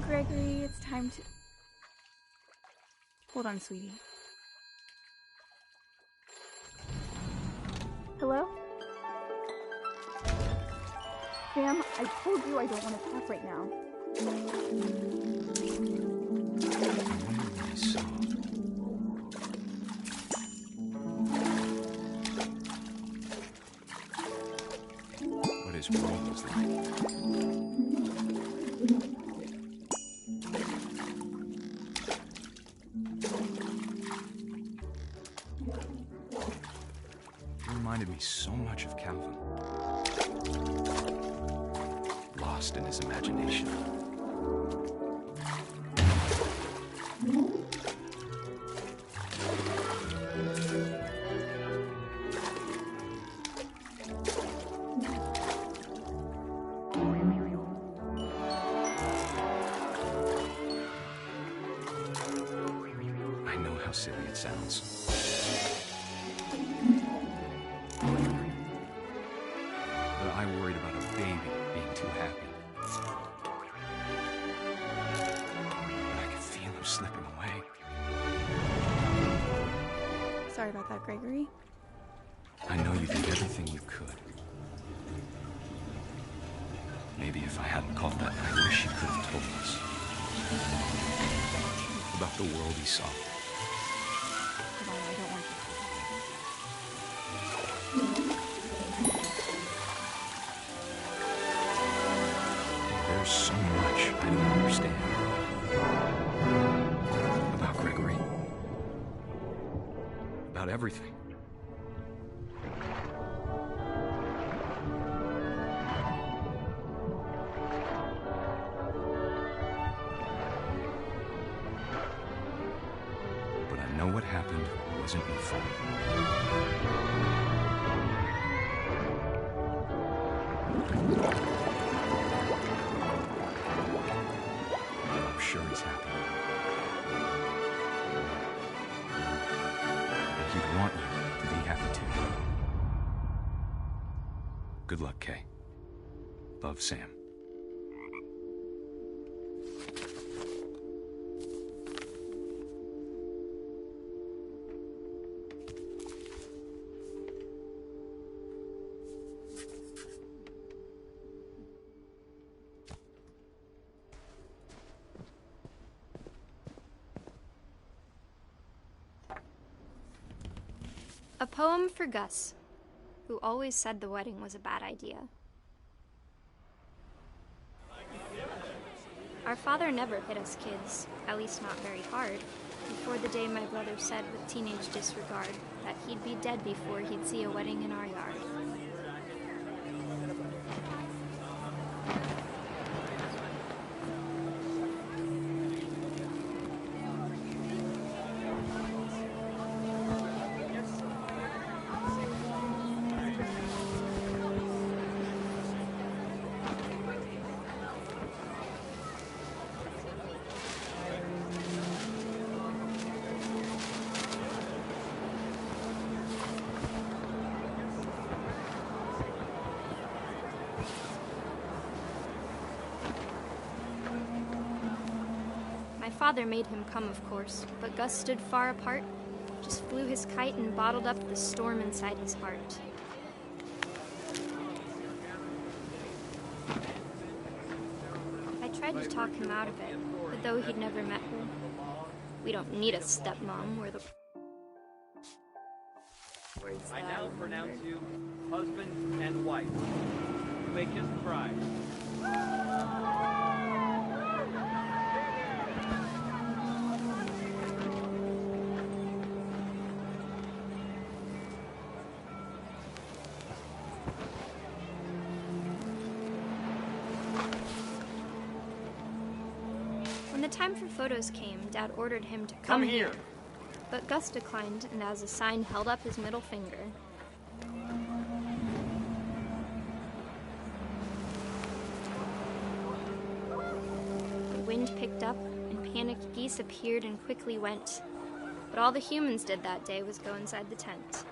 Gregory, it's time to... Hold on, sweetie. Hello? Sam, I told you I don't want to talk right now. What his world was like. Reminded me so much of Calvin. Lost in his imagination. I know how silly it sounds. But I worried about a baby being too happy. But I could feel him slipping away. Sorry about that, Gregory. I know you did everything you could. Maybe if I hadn't called that, I wish you could have told us about the world he saw. Come on, I don't want you. There's so much I don't understand about Gregory. About everything. But I know what happened wasn't your fault. I'm sure he's happy. And he'd want you to be happy too. Good luck, Kay. Love, Sam. A poem for Gus, who always said the wedding was a bad idea. Our father never hit us kids, at least not very hard, before the day my brother said with teenage disregard that he'd be dead before he'd see a wedding in our yard. father made him come, of course, but Gus stood far apart, just flew his kite and bottled up the storm inside his heart. I tried to talk him out of it, but though he'd never met her, we don't need a stepmom, we're the... I now pronounce you husband and wife. You may kiss the bride. When the time for photos came, Dad ordered him to come here. But Gus declined, and as a sign held up his middle finger. The wind picked up, and panicked geese appeared and quickly went. But all the humans did that day was go inside the tent.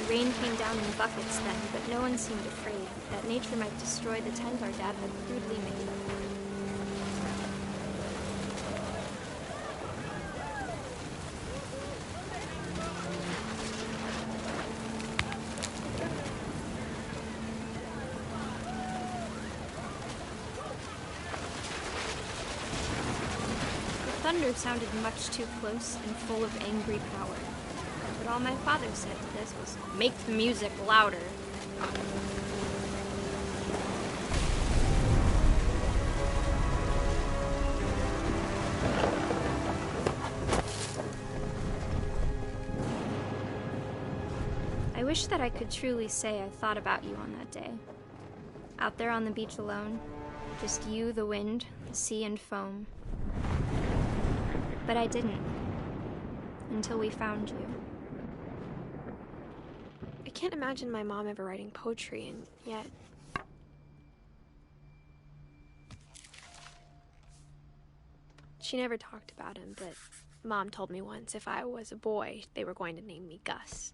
Rain came down in buckets then, but no one seemed afraid that nature might destroy the tent our dad had crudely made. The thunder sounded much too close and full of angry power. But all my father said to this was, "Make the music louder." I wish that I could truly say I thought about you on that day. Out there on the beach alone, just you, the wind, the sea, and foam. But I didn't, until we found you. I can't imagine my mom ever writing poetry, and yet... She never talked about him, but Mom told me once if I was a boy, they were going to name me Gus.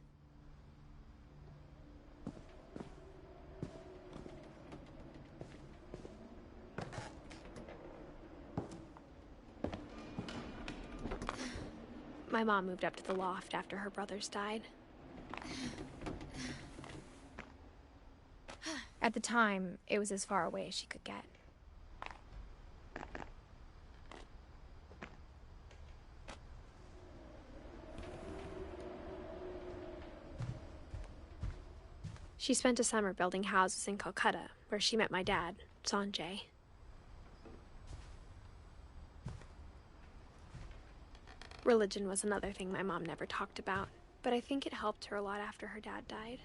My mom moved up to the loft after her brothers died. At the time, it was as far away as she could get. She spent a summer building houses in Calcutta, where she met my dad, Sanjay. Religion was another thing my mom never talked about, but I think it helped her a lot after her dad died.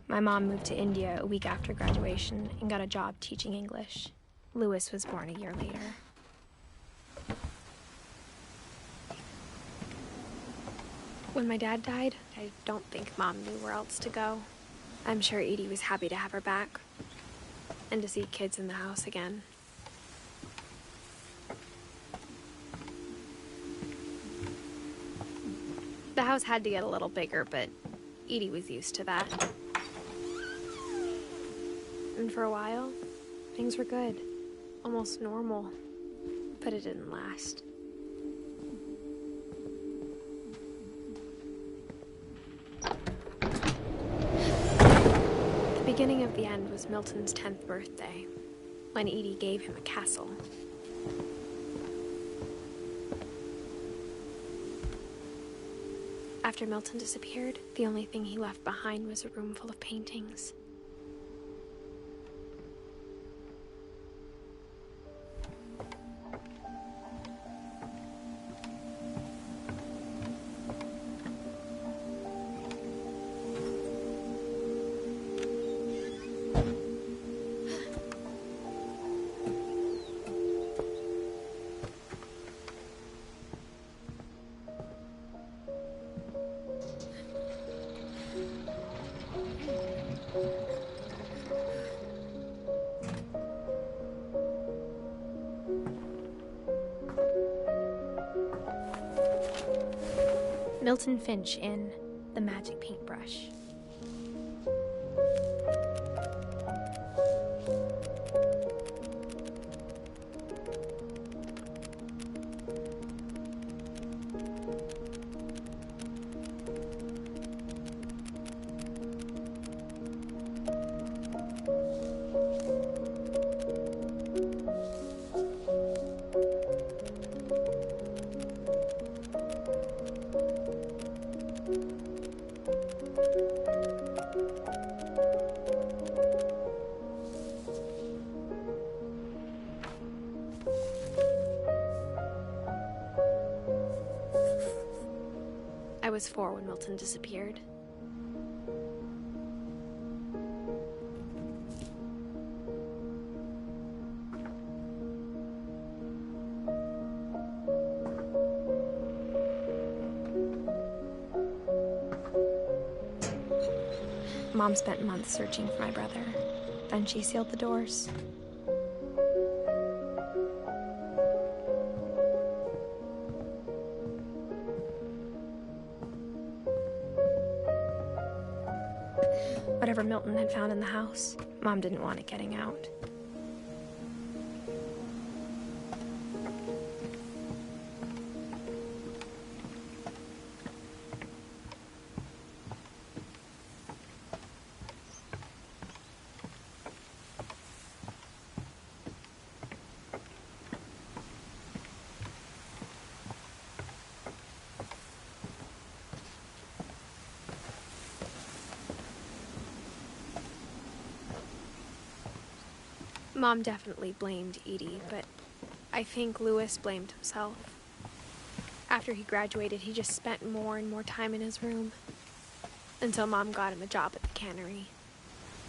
My mom moved to India a week after graduation and got a job teaching English. Louis was born a year later. When my dad died, I don't think Mom knew where else to go. I'm sure Edie was happy to have her back and to see kids in the house again. The house had to get a little bigger, but Edie was used to that. And for a while, things were good, almost normal, but it didn't last. The beginning of the end was Milton's 10th birthday, when Edie gave him a castle. After Milton disappeared, the only thing he left behind was a room full of paintings. Milton Finch in The Magic Paintbrush. I was 4 when Milton disappeared. Mom spent months searching for my brother. Then she sealed the doors. Whatever Milton had found in the house, Mom didn't want it getting out. Mom definitely blamed Edie, but I think Louis blamed himself. After he graduated, he just spent more and more time in his room, until Mom got him a job at the cannery.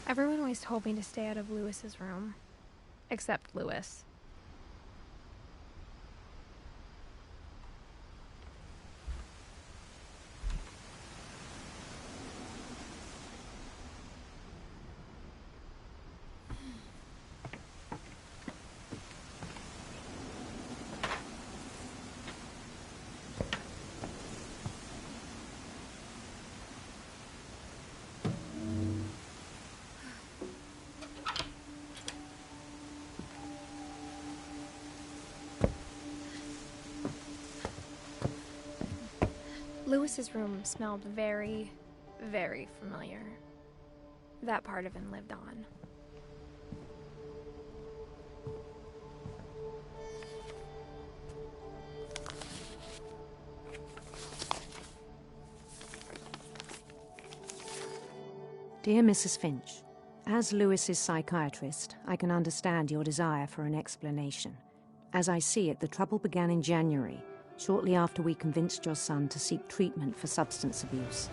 Everyone always told me to stay out of Louis's room, except Louis. Louis's room smelled very, very familiar. That part of him lived on. Dear Mrs. Finch, as Louis's psychiatrist, I can understand your desire for an explanation. As I see it, the trouble began in January, shortly after we convinced your son to seek treatment for substance abuse.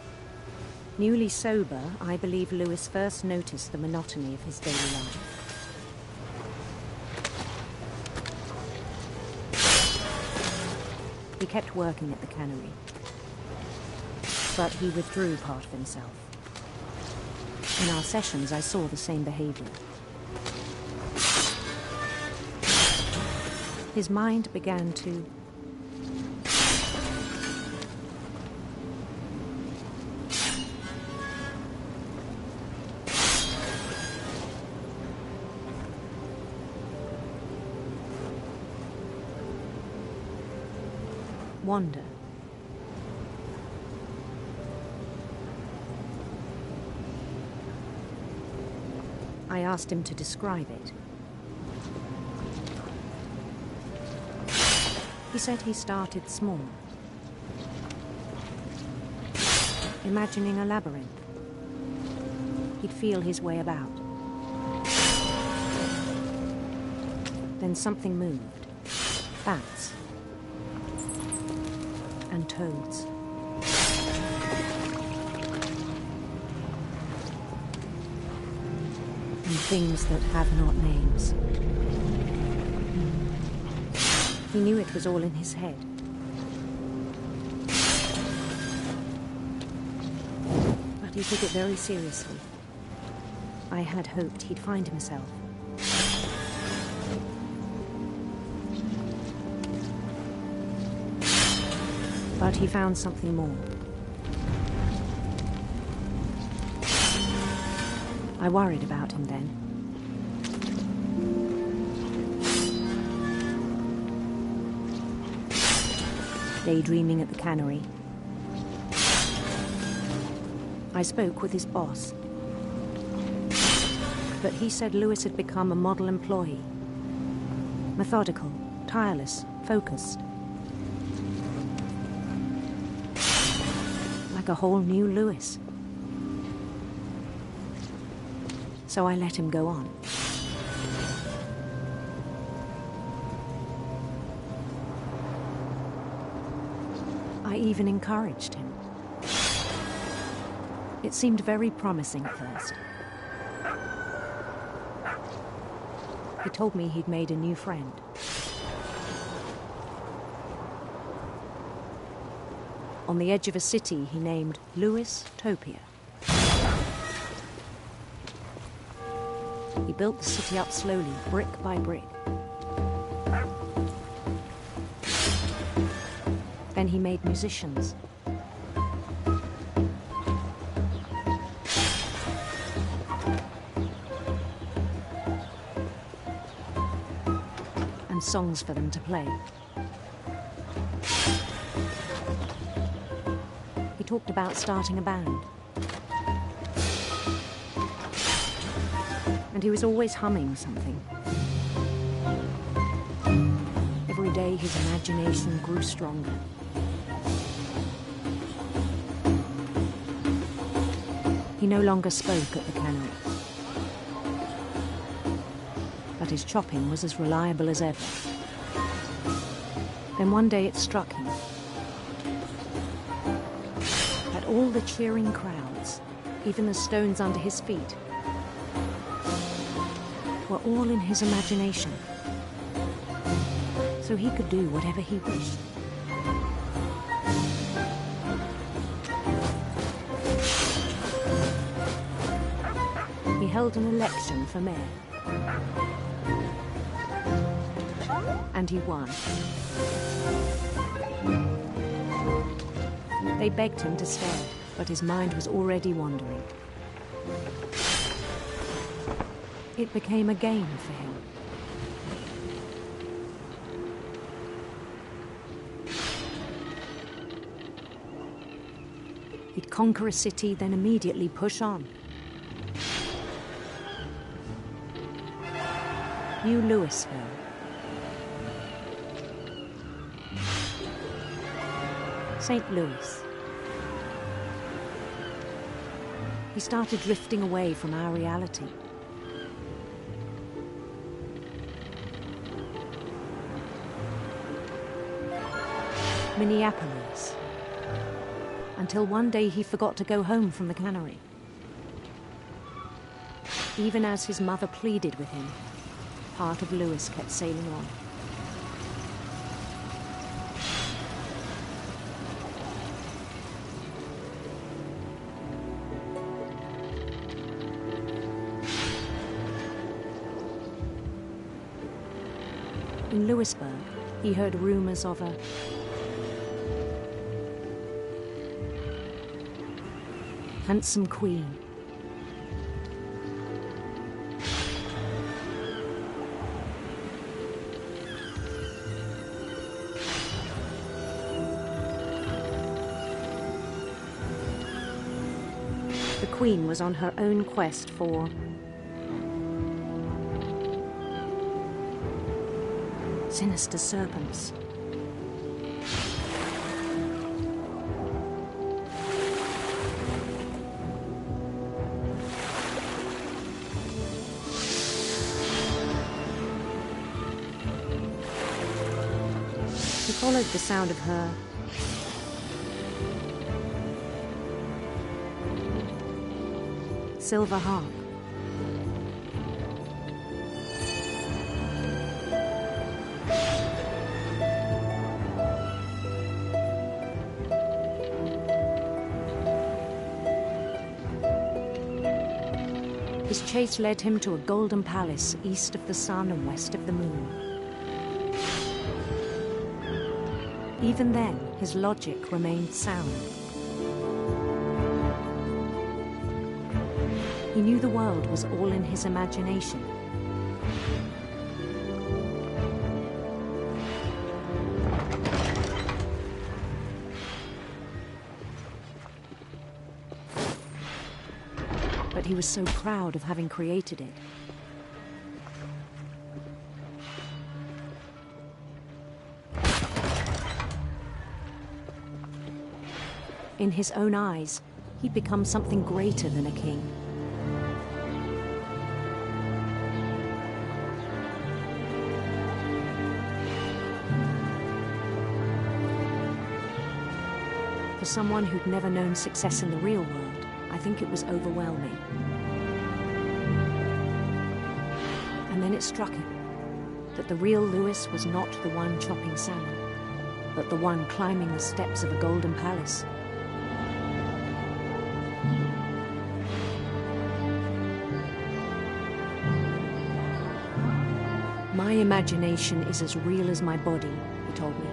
Newly sober, I believe Louis first noticed the monotony of his daily life. He kept working at the cannery, but he withdrew part of himself. In our sessions, I saw the same behavior. His mind began to wander. I asked him to describe it. He said he started small, imagining a labyrinth. He'd feel his way about. Then something moved. Bats. And toads. And things that have not names. He knew it was all in his head. But he took it very seriously. I had hoped he'd find himself. But he found something more. I worried about him then. Daydreaming at the cannery, I spoke with his boss. But he said Lewis had become a model employee. Methodical, tireless, focused. Like a whole new Lewis. So I let him go on. I even encouraged him. It seemed very promising at first. He told me he'd made a new friend. On the edge of a city he named Lewis Topia. He built the city up slowly, brick by brick. Then he made musicians. And songs for them to play. He talked about starting a band. And he was always humming something. Every day his imagination grew stronger. He no longer spoke at the cannery. But his chopping was as reliable as ever. Then one day it struck him that all the cheering crowds, even the stones under his feet, were all in his imagination. So he could do whatever he wished. He held an election for mayor. And he won. They begged him to stay, but his mind was already wandering. It became a game for him. He'd conquer a city, then immediately push on. New Louisville. St. Louis. He started drifting away from our reality. Minneapolis. Until one day he forgot to go home from the cannery. Even as his mother pleaded with him, part of Lewis kept sailing on. In Lewisburg, he heard rumors of a handsome queen. The queen was on her own quest for sinister serpents. He followed the sound of her silver harp. His chase led him to a golden palace east of the sun and west of the moon. Even then, his logic remained sound. He knew the world was all in his imagination. But he was so proud of having created it. In his own eyes, he'd become something greater than a king. For someone who'd never known success in the real world, I think it was overwhelming. And then it struck him that the real Lewis was not the one chopping salmon, but the one climbing the steps of a golden palace. My imagination is as real as my body, he told me.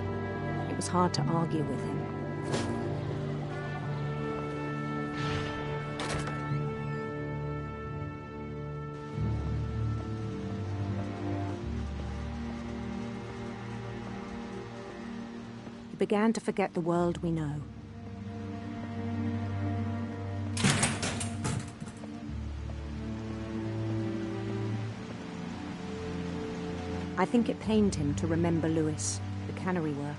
It was hard to argue with him. He began to forget the world we know. I think it pained him to remember Lewis, the cannery worker.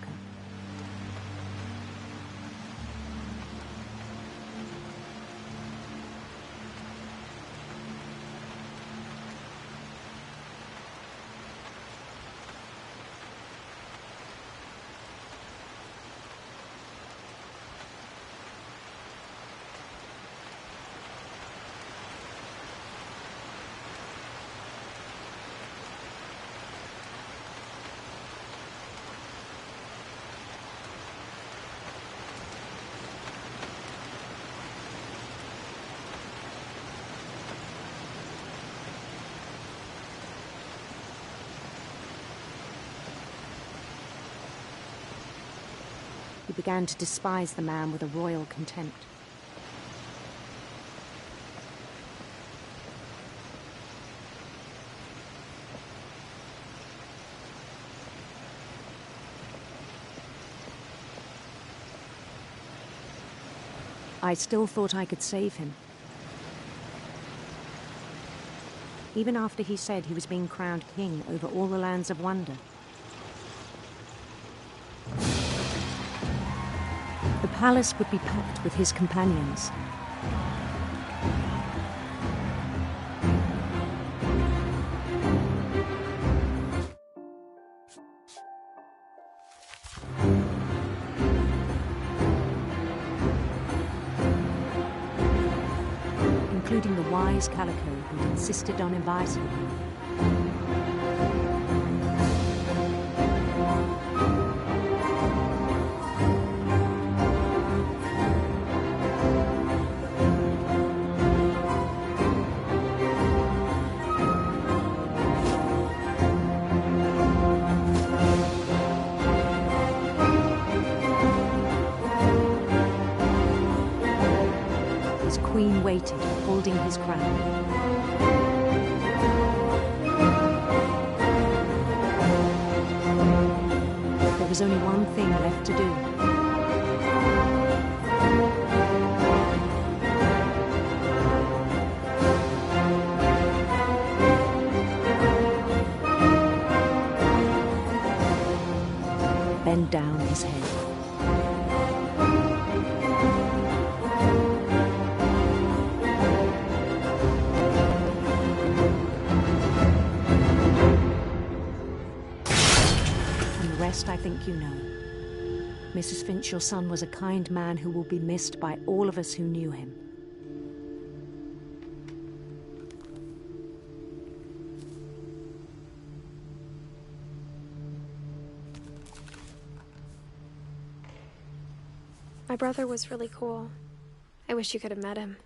He began to despise the man with a royal contempt. I still thought I could save him. Even after he said he was being crowned king over all the lands of wonder. The palace would be packed with his companions. Including the wise Calico who insisted on inviting him. Queen waited, holding his crown. There was only one thing left to do. Bend down his head. I think you know. Mrs. Finch, your son was a kind man who will be missed by all of us who knew him. My brother was really cool. I wish you could have met him.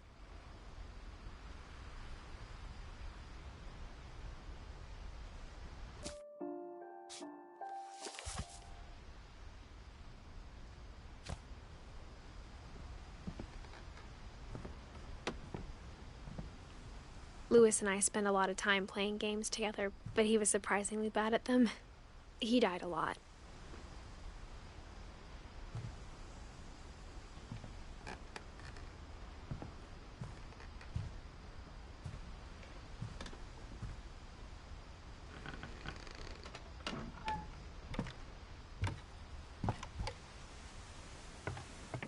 Louis and I spend a lot of time playing games together, but he was surprisingly bad at them. He died a lot.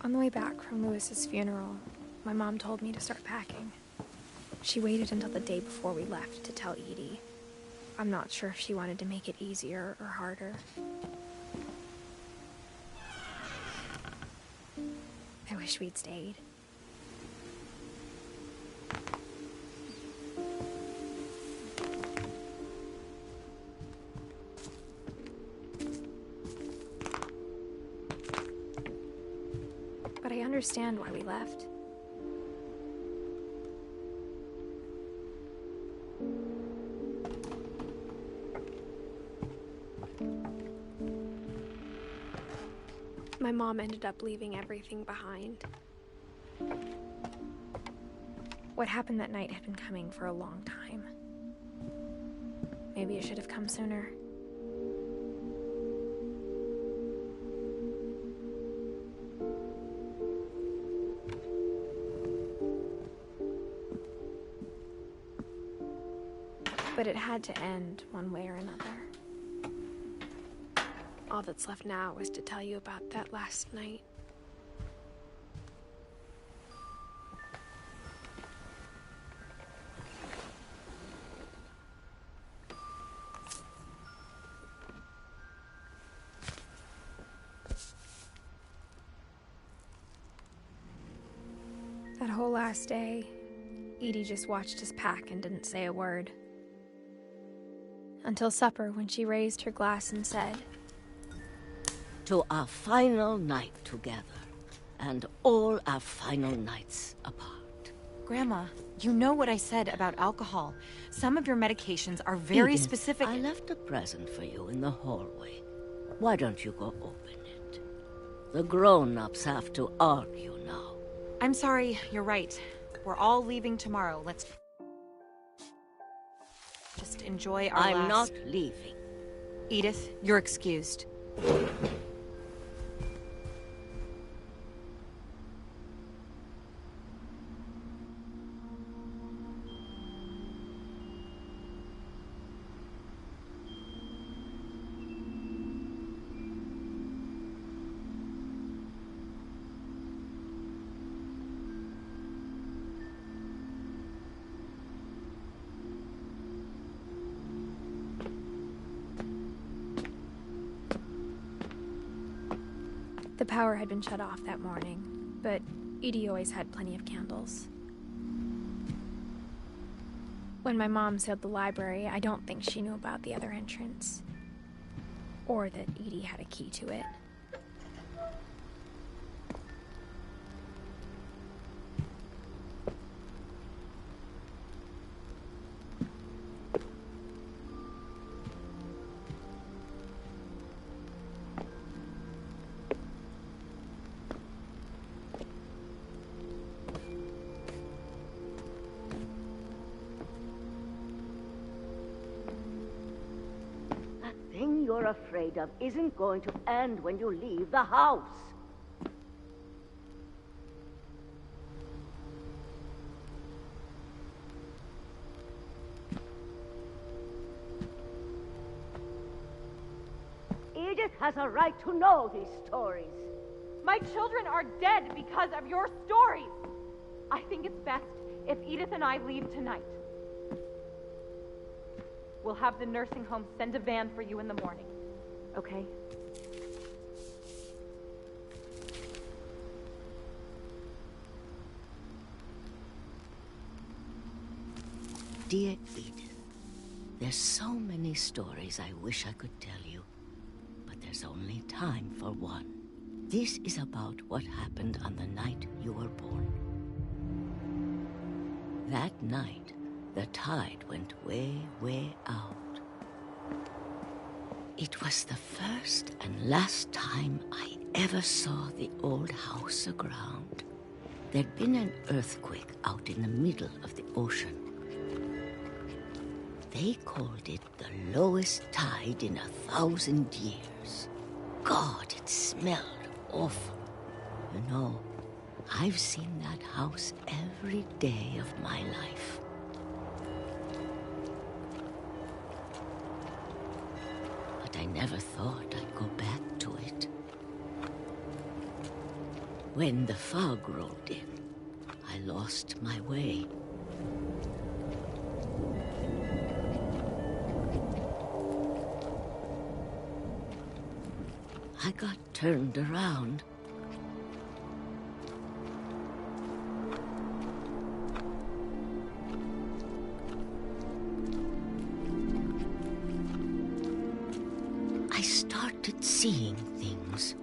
On the way back from Louis's funeral, my mom told me to start packing. She waited until the day before we left to tell Edie. I'm not sure if she wanted to make it easier or harder. I wish we'd stayed. But I understand why we left. My mom ended up leaving everything behind. What happened that night had been coming for a long time. Maybe it should have come sooner. But it had to end one way or another. All that's left now is to tell you about that last night. That whole last day, Edie just watched us pack and didn't say a word. Until supper, when she raised her glass and said, "To our final night together, and all our final nights apart." Grandma, you know what I said about alcohol. Some of your medications are very Edith, specific. I left a present for you in the hallway. Why don't you go open it? The grown-ups have to argue now. I'm sorry, you're right. We're all leaving tomorrow. Let's just enjoy our I'm not leaving. Edith, you're excused. The power had been shut off that morning, but Edie always had plenty of candles. When my mom sealed the library, I don't think she knew about the other entrance. Or that Edie had a key to it. The thing you're afraid of isn't going to end when you leave the house. Edith has a right to know these stories. My children are dead because of your stories. I think it's best if Edith and I leave tonight. We'll have the nursing home send a van for you in the morning, okay? Dear Edith, there's so many stories I wish I could tell you, but there's only time for one. This is about what happened on the night you were born. That night, the tide went way, way out. It was the first and last time I ever saw the old house aground. There'd been an earthquake out in the middle of the ocean. They called it the lowest tide in 1,000 years. God, it smelled awful. You know, I've seen that house every day of my life. But I never thought I'd go back to it. When the fog rolled in, I lost my way. I got turned around. I started seeing things.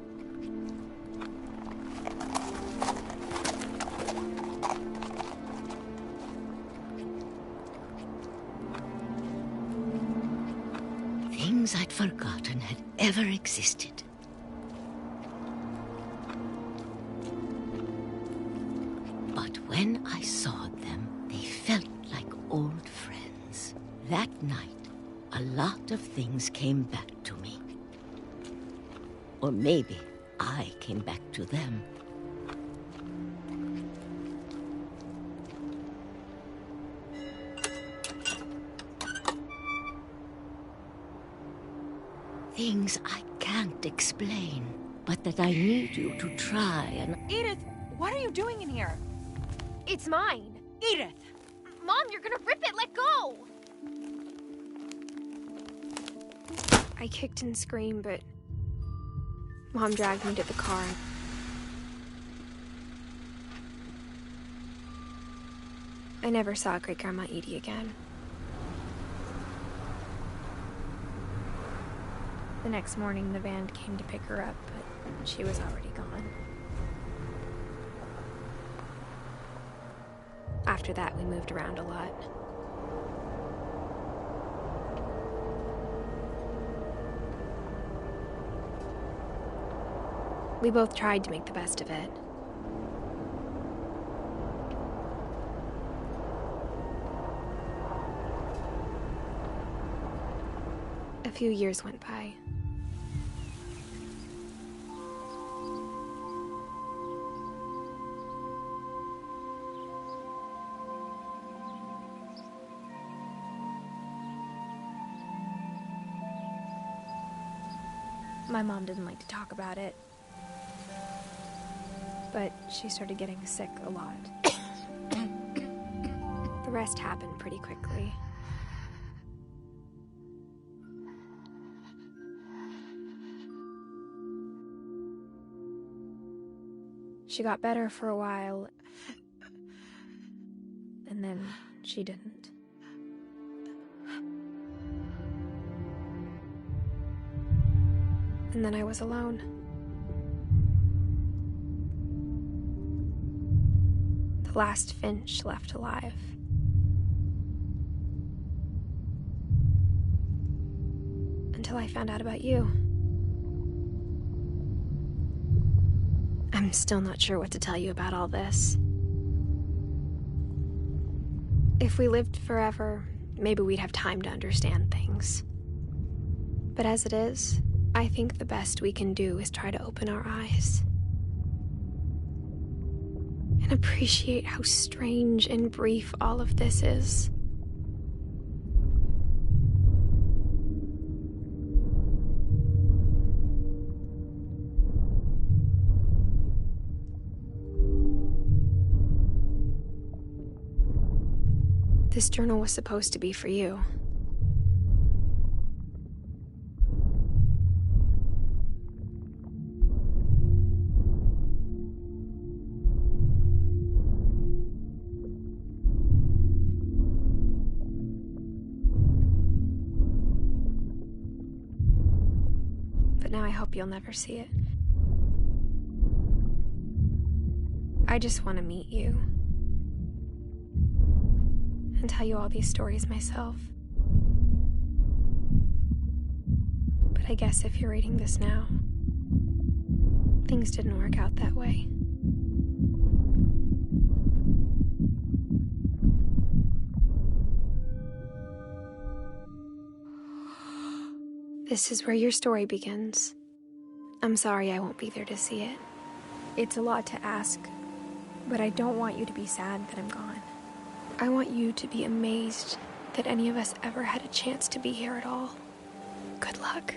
Things I'd forgotten had ever existed. But when I saw them, they felt like old friends. That night, a lot of things came back to me. Or maybe I came back to them. Things I can't explain, but that I need you to try and... Edith, what are you doing in here? It's mine. Edith! Mom, you're gonna rip it! Let go! I kicked and screamed, but Mom dragged me to the car. I never saw Great-Grandma Edie again. The next morning, the van came to pick her up, but she was already gone. After that, we moved around a lot. We both tried to make the best of it. A few years went by. My mom didn't like to talk about it, but she started getting sick a lot. The rest happened pretty quickly. She got better for a while, and then she didn't. And then I was alone. The last Finch left alive. Until I found out about you. I'm still not sure what to tell you about all this. If we lived forever, maybe we'd have time to understand things. But as it is, I think the best we can do is try to open our eyes and appreciate how strange and brief all of this is. This journal was supposed to be for you. But now I hope you'll never see it. I just want to meet you. And tell you all these stories myself. But I guess if you're reading this now, things didn't work out that way. This is where your story begins. I'm sorry I won't be there to see it. It's a lot to ask, but I don't want you to be sad that I'm gone. I want you to be amazed that any of us ever had a chance to be here at all. Good luck.